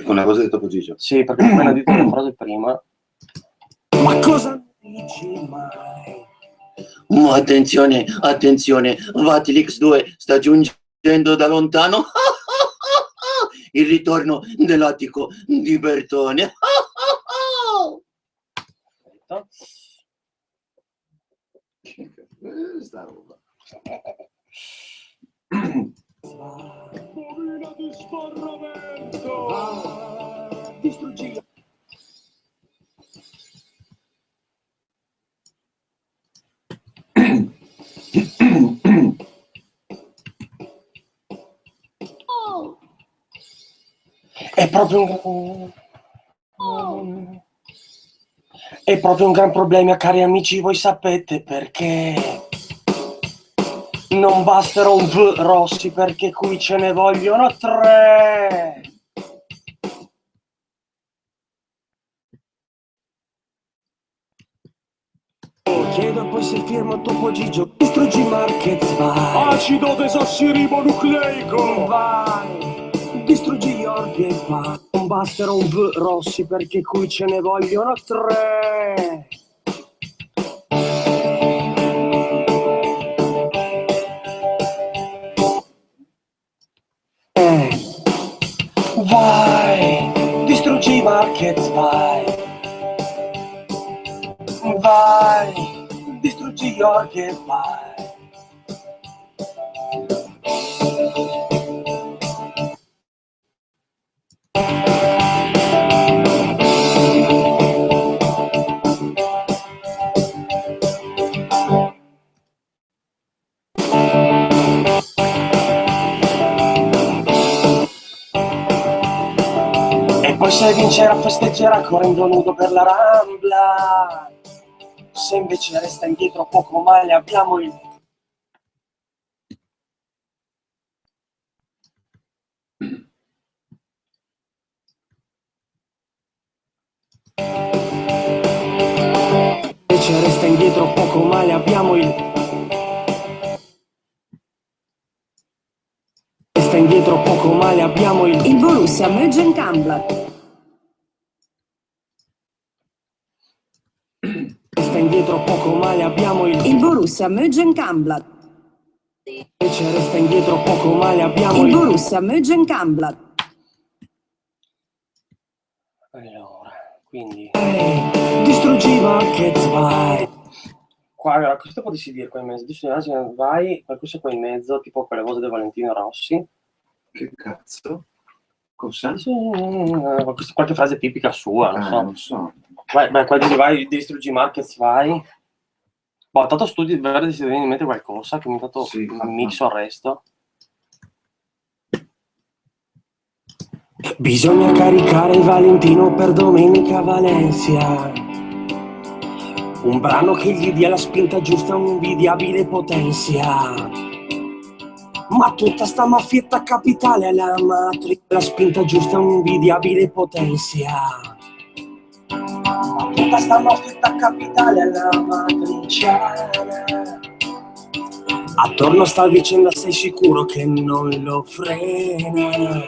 Con la cosa del Topogigio? Sì, perché appena detto la frase prima. Ma cosa dici mai? Attenzione, attenzione, Vatilix 2 sta giungendo da lontano il ritorno dell'attico di Bertone. Sta roba. Bobina di sbarramento. Distruggi. È proprio un gran problema, cari amici, voi sapete perché non bastano un V rossi, perché qui ce ne vogliono 3. Chiedo poi se firmo Topogigio. Distruggi Marquez, vai. Acido desossiribonucleico. Vai. Distruggi Jorge, vai. Non bastano un V rossi, perché qui ce ne vogliono 3. Vai. Distruggi Marquez, vai. Vai, distruggi gli orchi e vai. E poi se vincerà festeggerà correndo nudo per la Rambla. Se invece resta indietro poco male abbiamo il... Invece resta indietro poco male abbiamo il... Resta indietro poco male abbiamo il Borussia Mönchengladbach. Resta indietro poco male abbiamo il Borussia Mönchengladbach. Invece resta indietro poco male abbiamo il Borussia Mönchengladbach. Allora, quindi distruggi Marquez, vai. Qua, allora, questo potresti dire qua in mezzo, distruggi vai, qualcosa qua in mezzo, tipo quelle cose di Valentino Rossi. Che cazzo? Cosa? Qualche frase tipica sua, non so. Non so. Vai, qua dici vai, distruggi Marquez, vai. Boh, tanto studi verde si deve in mente qualcosa che mi ha dato mixo al resto. Bisogna caricare Valentino per domenica a Valencia. Un brano che gli dia la spinta giusta, un'invidiabile potenzia. Ma tutta sta maffietta capitale è la matrice, la spinta giusta, un'invidiabile potenzia. Ma tutta sta maffietta capitale è la matriciana. Attorno sta vicenda, sei sicuro che non lo frena?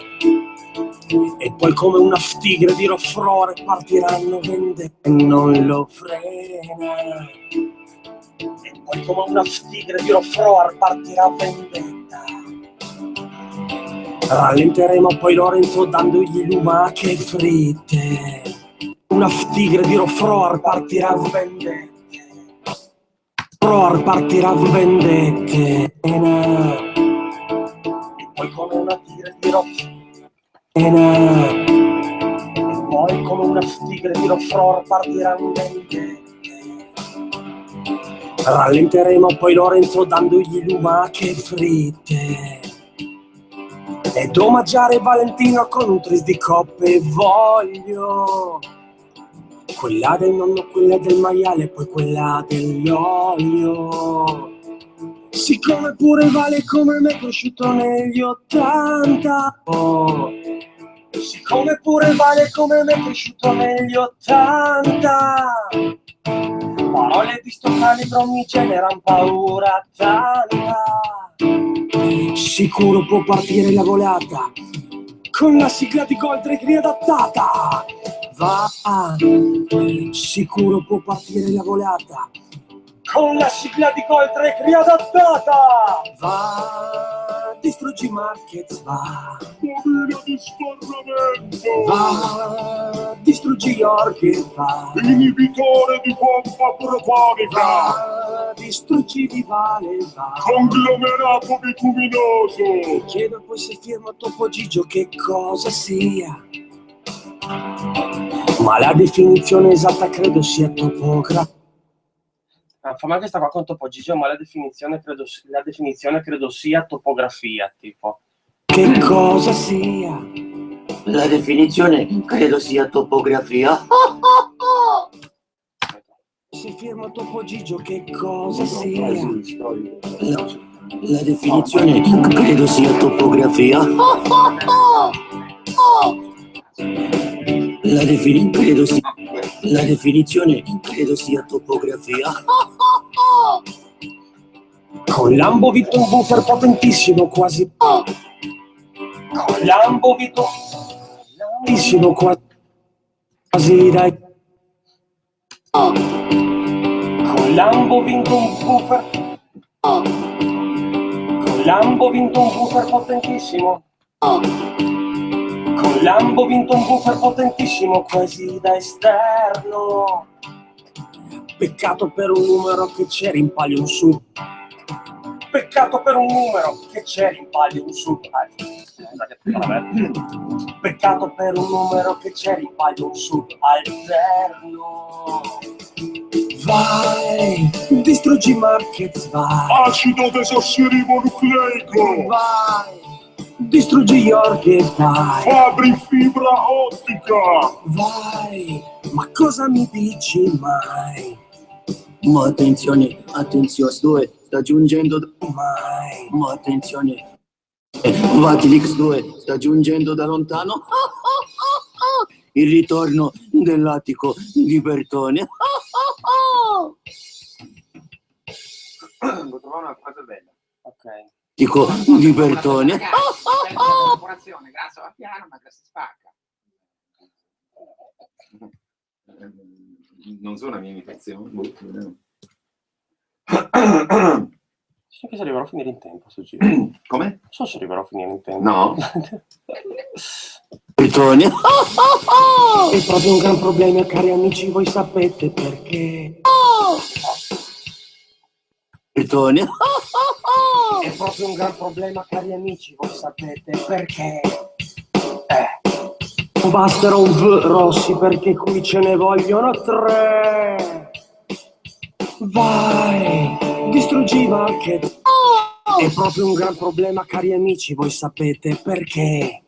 E poi come una tigre di Roffrore partiranno vendette, non lo frena. E poi come una tigre di Roffrore partirà vendetta. Rallenteremo poi Lorenzo dandogli lumache fritte. Una tigre di Roffrore partirà vendette. Roffrore partirà vendette. E poi come una tigre di Roffrore. E poi come una tigre di Roffrore partirà vendette. Rallenteremo poi Lorenzo dandogli lumache fritte. Ed omaggiare Valentino con un tris di coppe voglio. Quella del nonno, quella del maiale, poi quella dell'olio. Siccome pure Vale come me è cresciuto negli 80. Siccome pure Vale come me è cresciuto negli 80. Parole di sto calibro mi generano paura tanta. Sicuro può partire la volata con la sigla di Goldrake riadattata. Va, sicuro può partire la volata con la sigla di Goldrake riadattata. Va, distruggi Marquez, va. Bobina di scorramento. Va, distruggi York, va. Inibitore di pompa protonica. Va, distruggi Vivale, va. Conglomerato bituminoso. Chiedo poi se firma Topo Gigio che cosa sia. Ma la definizione esatta credo sia topografia. Fammi anche sta qua con Topo Gigio, ma la definizione credo sia topografia, tipo. Che cosa sia? La definizione credo sia topografia. Se firma Topo Gigio, che cosa sia? La definizione credo sia topografia. La definizione credo sia topografia. Con Lambo Vito un buffer potentissimo quasi. Con Lambo Vito potentissimo quasi dai. Con Lambo vinto un buffer. Con Lambo vinto un buffer potentissimo. Con Lambo vinto un buffer potentissimo quasi da esterno. Peccato per un numero che c'è rimpaglio un sub. Peccato per un numero che c'è rimpaglio un sub. Peccato per un numero che c'è rimpaglio un sub alterno. Vai, distruggi Marquez, vai. Acido desossiribonucleico. Vai, distruggi Jorge, vai. Fabri fibra ottica. Vai, ma cosa mi dici mai? Ma attenzione, attenzione, sta giungendo Mai. ma attenzione. Vatilix 2 sta giungendo da lontano. Il ritorno dell'attico di Bertone. Devo trovare una frase bella. Ok. Attico di Bertone. Corporazione, grazie va piano, ma che si spacca. Non so la mia imitazione. So che se arriverò a finire in tempo sto giro. Come? Non so se arriverò a finire in tempo. No. Bertone. È proprio un gran problema, cari amici, voi sapete perché. Bertone. È proprio un gran problema, cari amici, voi sapete perché. Non bastano un V rossi perché qui ce ne vogliono 3. Vai, distruggi Marquez. È proprio un gran problema, cari amici, voi sapete perché.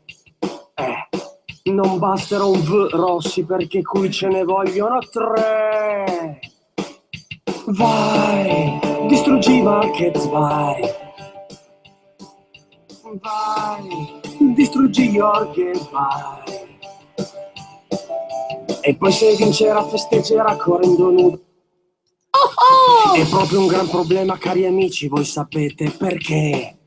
Non bastano un V rossi perché qui ce ne vogliono 3. Vai, distruggi Marquez, vai. Vai, distruggi Jorge, vai. E poi se vincerà festeggerà correndo nudo. È proprio un gran problema, cari amici, voi sapete perché.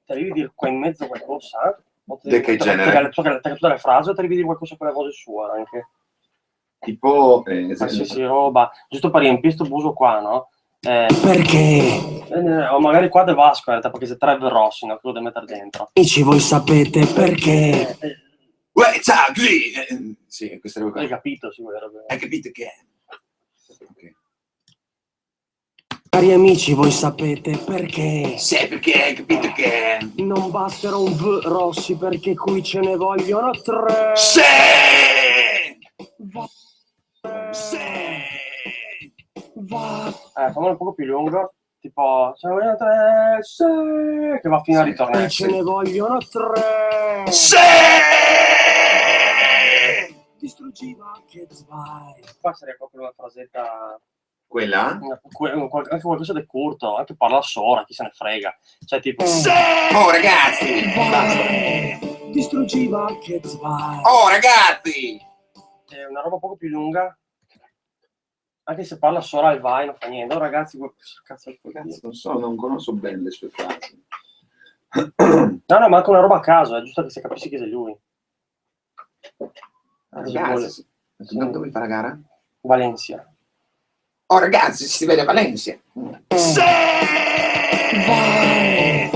Te devi dire qua in mezzo qualcosa? Di che genere? Tutte le frasi o te devi dire qualcosa con la voce sua anche? Tipo... qualsiasi roba, giusto per riempire sto buso qua, no? Perché? O magari qua De Vasco, in realtà, perché se 3 rossi, no? Quello da mettere dentro. Amici, voi sapete perché. Uè, ciao, così! Sì, questa roba qua. Hai capito, sicuro. Hai capito che è? Ok. Cari amici, voi sapete perché. Sì, perché hai capito che... Non bastano un V rossi perché qui ce ne vogliono 3. Sì! Va. Sì! Va. Fammelo un poco più lungo. Tipo, ce ne vogliono 3. Sì! Che va fino a ritornare. Ce ne vogliono 3. Sì! Distruggi Marquez, vai. Qua sarebbe proprio una frasetta... Quella? Anche qualcosa di curto, anche parla sola, chi se ne frega. Cioè tipo... Sì! Oh ragazzi! Basta! Distruggi Marquez, vai. Oh ragazzi! È una roba poco più lunga. Anche se parla sola e vai, non fa niente. Oh ragazzi, cazzo non so, non conosco bene le sue frasi. No, ma anche una roba a caso, è giusto che si capisci chi sei lui. Ragazzi, dove fa la gara? Valencia. Oh ragazzi, si vede Valencia. Sì! Vai.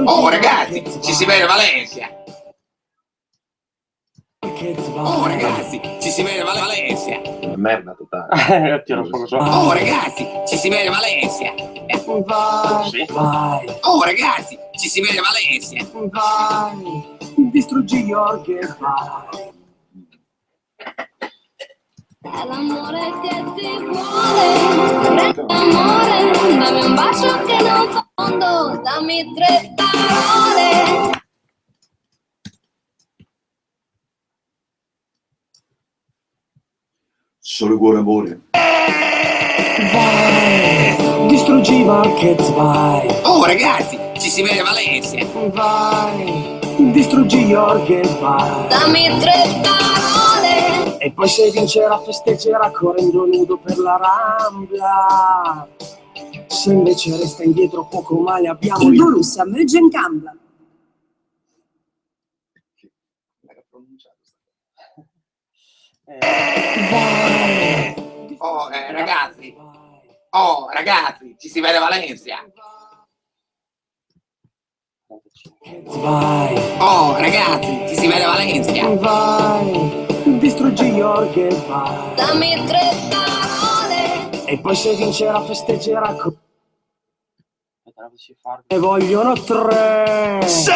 Oh ragazzi, ci si vede Valencia. Oh ragazzi, ci si vede Valencia. Merda totale. Oh ragazzi, ci si vede Valencia. Vai. Oh ragazzi, ci si vede Valencia. Vai. Distruggi Jorge, vai. È l'amore che ti vuole, amore, dammi un bacio che non fa fondo, dammi 3 parole. Solo cuore amore. Vai, distruggi Marquez, vai. Oh ragazzi, ci si vede Valencia. Vai, distruggi Jorge, vai. Dammi 3 parole. E poi se vincerà festeggerà correndo nudo per la Rambla. Se invece resta indietro poco male abbiamo Il Borussia Mönchengladbach. Vai. Oh ragazzi. Oh ragazzi, ci si vede Valencia. Vai. Oh ragazzi, ci si vede Valencia. Vai. Distruggi Jorge, vai. Dammi 3 parole. E E poi se vincerà festeggerà e vogliono 3. Sì!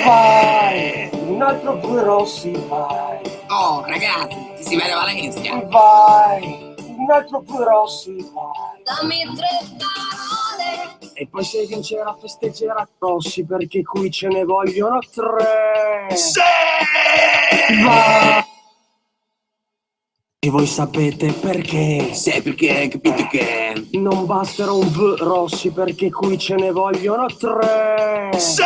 Vai! Un altro 2 rossi, vai! Oh, ragazzi, ci si vede Valencia. Vai! Un altro 2 rossi, vai! Dammi 3 parole. E poi se vincerà festeggerà Rossi perché qui ce ne vogliono 3. Sì! Vai! E voi sapete perché? Sai perché hai capito che... Non basterà un V Rossi perché qui ce ne vogliono 3. Sì!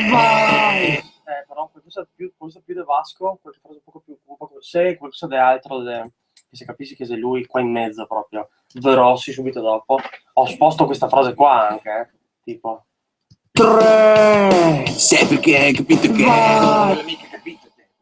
Vai! Però qualcosa più del Vasco, qualcosa un poco se qualcosa di altro, che si capisce che sei lui qua in mezzo proprio. V Rossi subito dopo. Ho sposto questa frase qua anche, tipo. 3. Sai perché hai capito che... Vai! Non l'ho mica capito te.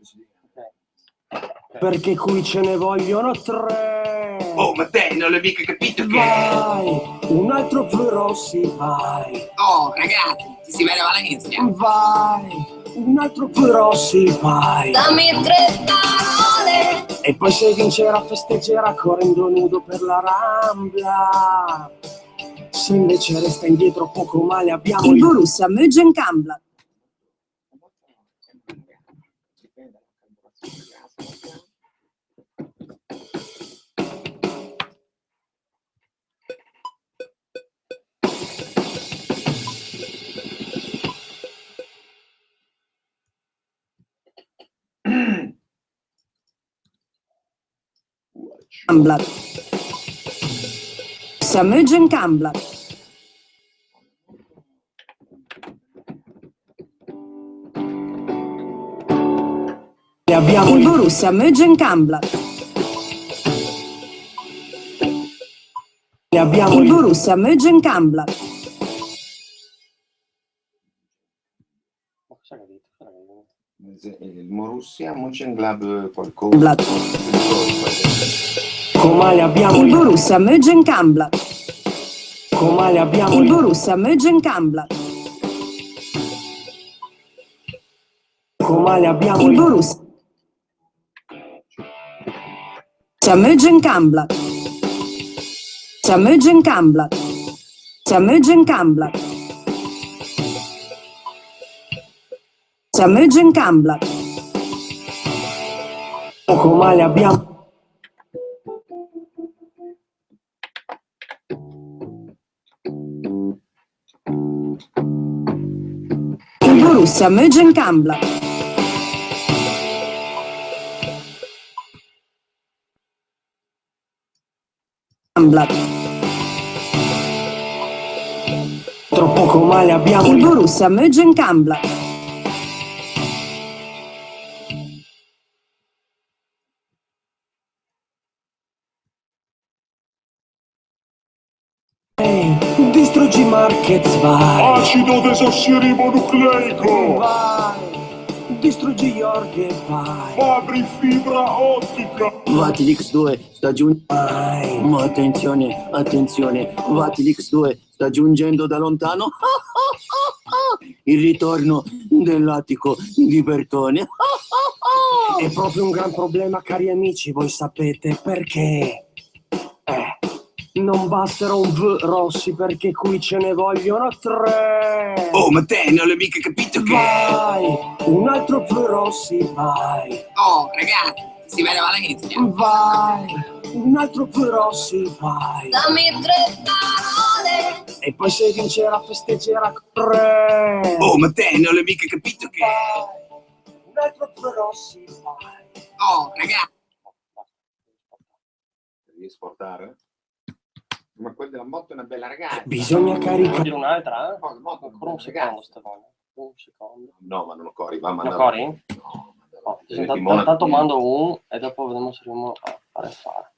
Perché qui ce ne vogliono 3. Oh, ma te non l'hai mica capito che... Vai! Un altro V Rossi, vai! Oh, ragazzi, ci si vede Valencia. Vai! Un altro V Rossi, vai! Dammi 3 parole. E poi se vincerà festeggerà correndo nudo per la Rambla. Se invece resta indietro poco male abbiamo Il Borussia Mönchengladbach. Borussia Mönchengladbach. abbiamo Il Borussia Mönchengladbach. Il Borussia Mönchengladbach. Il Borussia Mönchengladbach qualcosa. Com'è abbiamo Il Borussia Mönchengladbach. Com'è abbiamo Il Borussia Mönchengladbach. Com'è abbiamo Il Borussia Mönchengladbach. Borussia Mönchengladbach. Borussia Mönchengladbach. Borussia Mönchengladbach. Com'è abbiamo Il Borussia Mönchengladbach. troppo com'è abbiamo Il Borussia Mönchengladbach. Distruggi Marquez, vai! Acido desossiribonucleico! Vai! Distruggi Jorge, vai! Fabri fibra ottica! Vatilix 2 sta giungendo. Ma attenzione, attenzione. Vatilix 2 sta giungendo da lontano. Il ritorno dell'attico di Bertone. È proprio un gran problema, cari amici, voi sapete perché? Non basterà un V Rossi perché qui ce ne vogliono 3. Oh, ma te non l'hai mica capito che... Vai! Un altro V Rossi, vai! Oh, ragazzi, ci si vede Valencia. Vai! Un altro V Rossi, vai! Dammi 3 parole. E poi se vincerà festeggerà 3. Oh, ma te non l'hai mica capito che... Vai! Un altro V Rossi, vai! Oh, ragazzi. Devi esportare? Ma quella della moto è una bella ragazza. Bisogna caricare. Dire un'altra? No, la moto è una Ancora un bella secondo, ragazza. Stefano. Un secondo. No, ma non lo cori, va a Lo mandare. cori? No, No, tanto mando un e dopo vediamo se riusciamo a fare.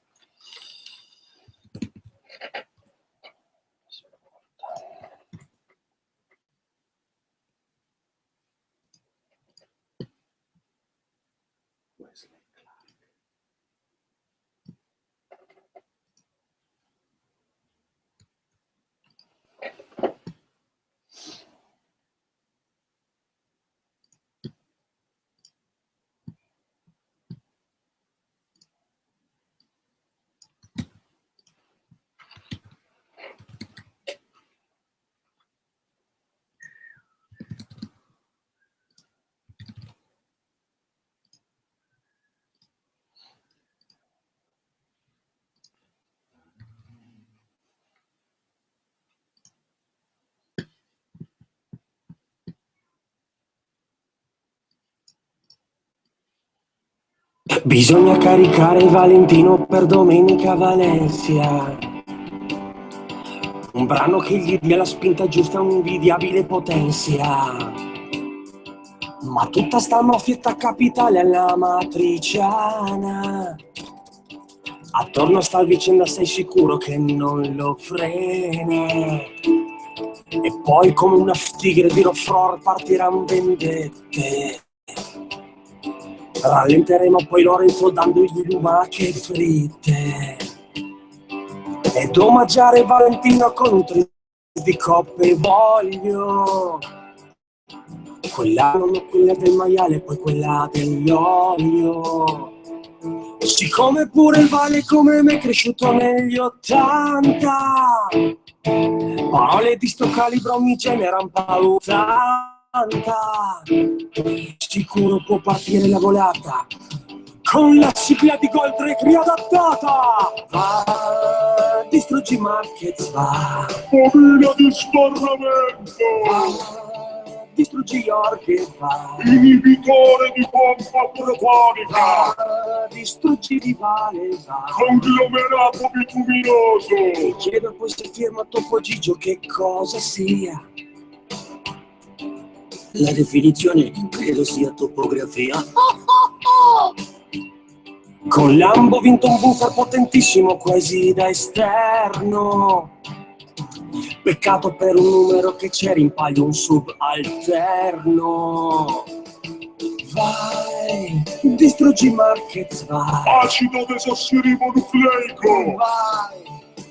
Bisogna caricare Valentino per Domenica Valencia. Un brano che gli dia la spinta giusta, un'invidiabile potenzia. Ma tutta sta maffietta capitale alla matriciana. Attorno sta il vicenda, sei sicuro che non lo frena? E poi come una tigre di Roffror partiranno vendette. Rallenteremo poi Lorenzo dandogli lumache fritte. Ed omaggiare Valentino con un tris di coppe voglio. Quella non è quella del maiale, poi quella dell'olio. Siccome pure il Vale come me è cresciuto negli '80, parole di sto calibro mi generano paura. Sicuro può partire la volata con la sigla di Goldrake riadattata. Va, distruggi Marquez, va. Bobina di sbarramento. Distruggi York e va. Inibitore di pompa protonica. Distruggi Rivale, va. Conglomerato bituminoso. Mi chiedo poi se firma Topo Gigio che cosa sia. La definizione credo sia topografia. Con Lambo ho vinto un buffer potentissimo quasi da esterno. Peccato per un numero che c'è, rimpaglio un subalterno. Vai, distruggi Marquez, vai. Acido desossiribonucleico. Vai,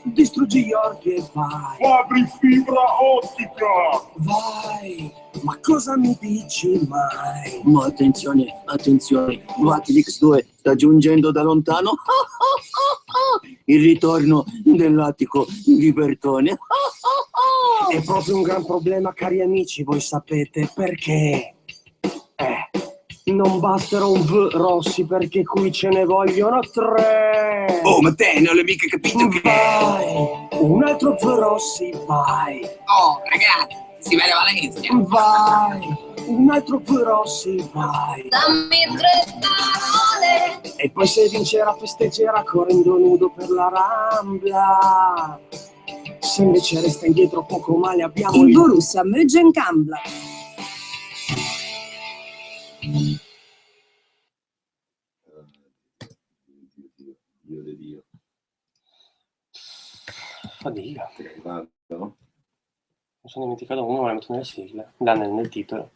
distruggi York e vai. Fabri fibra ottica. Vai, ma cosa mi dici mai? Ma attenzione, attenzione, Vatilix 2 sta giungendo da lontano. Il ritorno dell'attico di Bertone. È proprio un gran problema, cari amici, voi sapete perché? Non bastano un V Rossi perché qui ce ne vogliono 3. Oh, ma te non l'hai mica capito che... Vai, un altro V Rossi, vai. Oh, ragazzi, si vede Valencia. Vai, un altro V Rossi, vai. Dammi 3 parole. E poi se vincerà festeggerà correndo nudo per la Rambla. Se invece resta indietro poco male abbiamo Il Borussia Mönchengladbach. Oddio. No? Mi sono dimenticato uno, ma l'ho messo nelle sigle. Là nel titolo.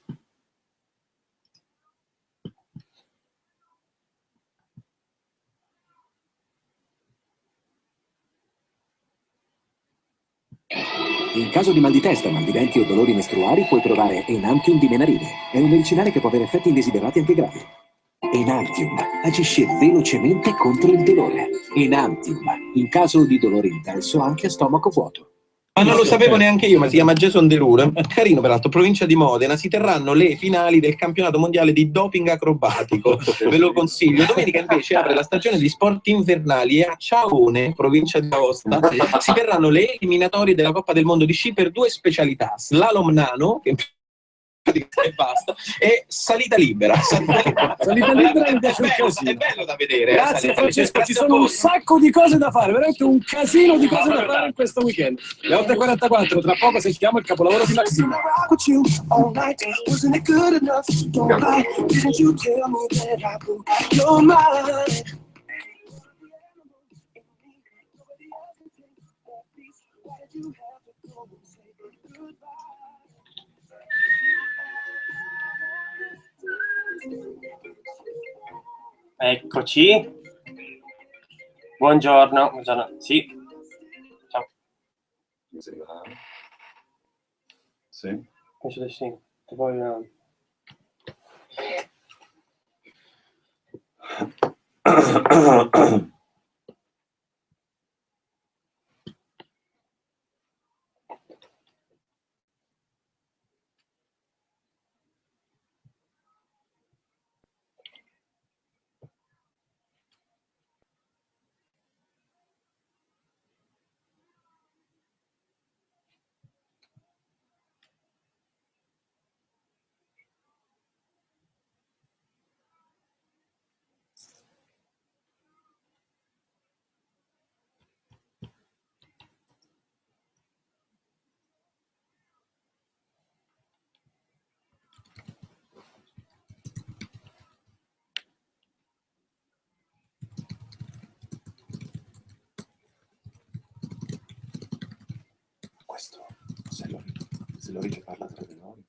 In caso di mal di testa, mal di denti o dolori mestruali puoi provare Enantium di Menarine. È un medicinale che può avere effetti indesiderati anche gravi. Enantium agisce velocemente contro il dolore. Enantium, in caso di dolore intenso anche a stomaco vuoto. Ma non lo sapevo neanche io, ma si chiama Jason Derulo. Carino, peraltro, provincia di Modena. Si terranno le finali del campionato mondiale di doping acrobatico. Ve lo consiglio. Domenica invece apre la stagione di sport invernali e a Ciaone, provincia di Aosta, si terranno le eliminatorie della Coppa del Mondo di sci per 2 specialità: slalom nano, che e basta, e salita libera. Salita libera mi piace un casino. È bello da vedere. Grazie Francesco, ci sono un sacco di cose da fare, veramente un casino di cose da fare in questo weekend. Le 8:44, tra poco sentiamo il capolavoro di Maximo. Eccoci. Buongiorno. Buongiorno. Sì. Ciao. Sì. Penso di sì. E poi, questo, se lo dice parla tra di noi.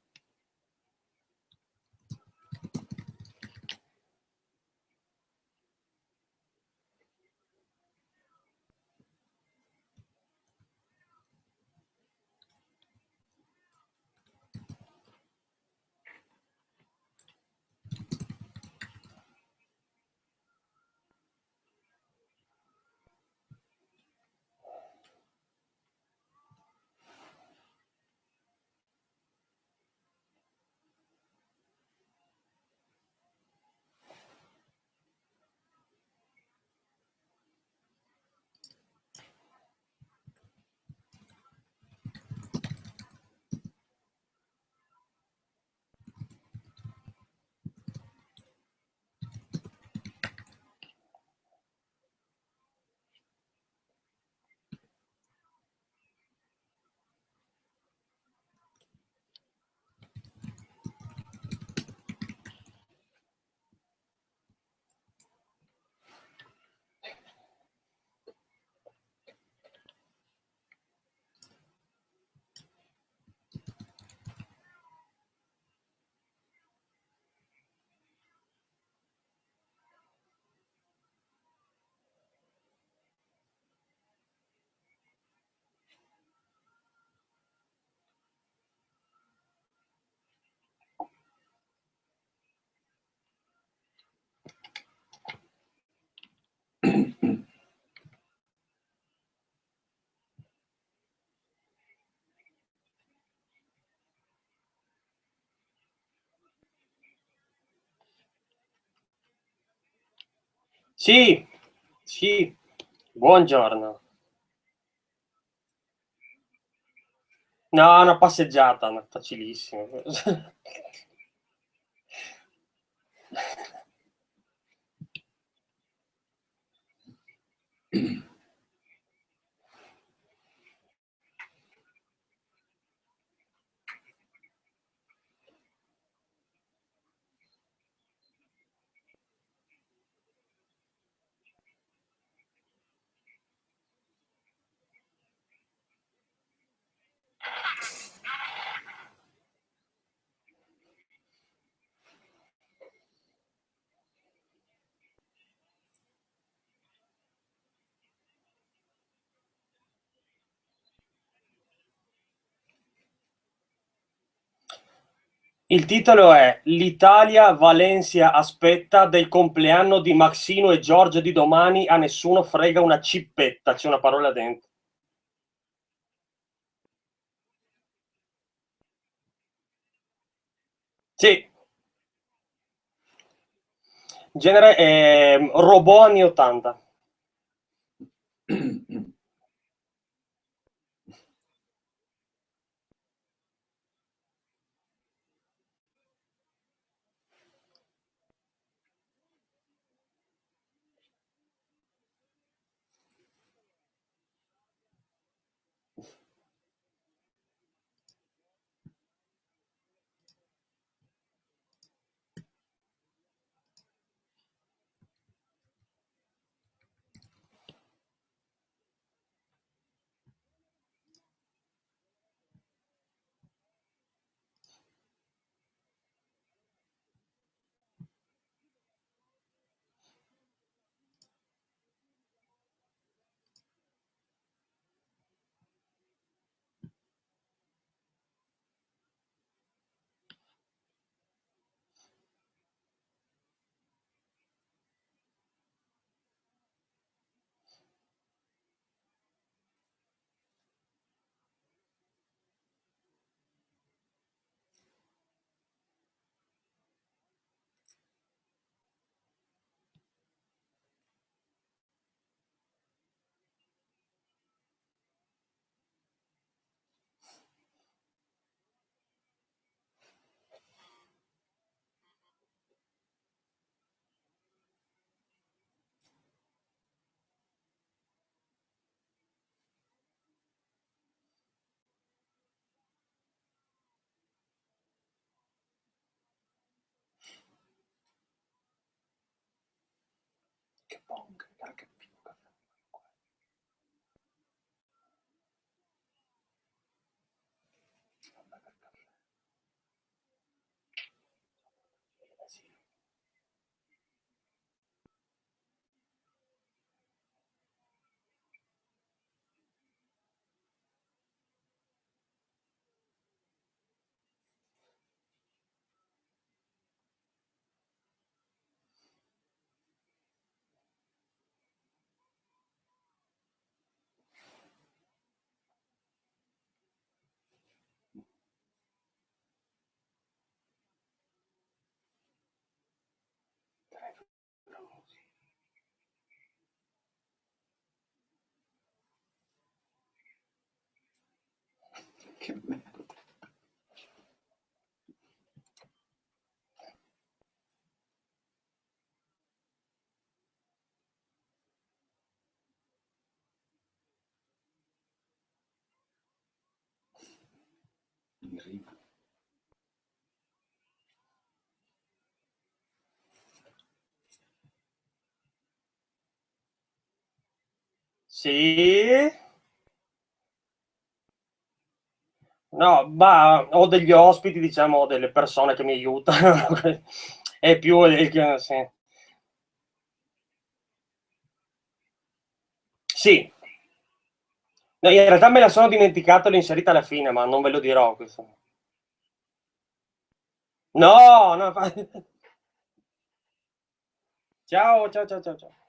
Sì, sì, buongiorno. No, una passeggiata, facilissimo. Il titolo è L'Italia Valencia aspetta del compleanno di Maxino e Giorgio di domani, a nessuno frega una cippetta, c'è una parola dentro. Sì. Genere robot anni 80. Che bong, che figo. Che merda. Sì. No, ma ho degli ospiti, diciamo, delle persone che mi aiutano. È più sì. Sì. No, in realtà me la sono dimenticata, l'ho inserita alla fine, ma non ve lo dirò questo. No, no. Ciao, ciao, ciao, ciao, ciao.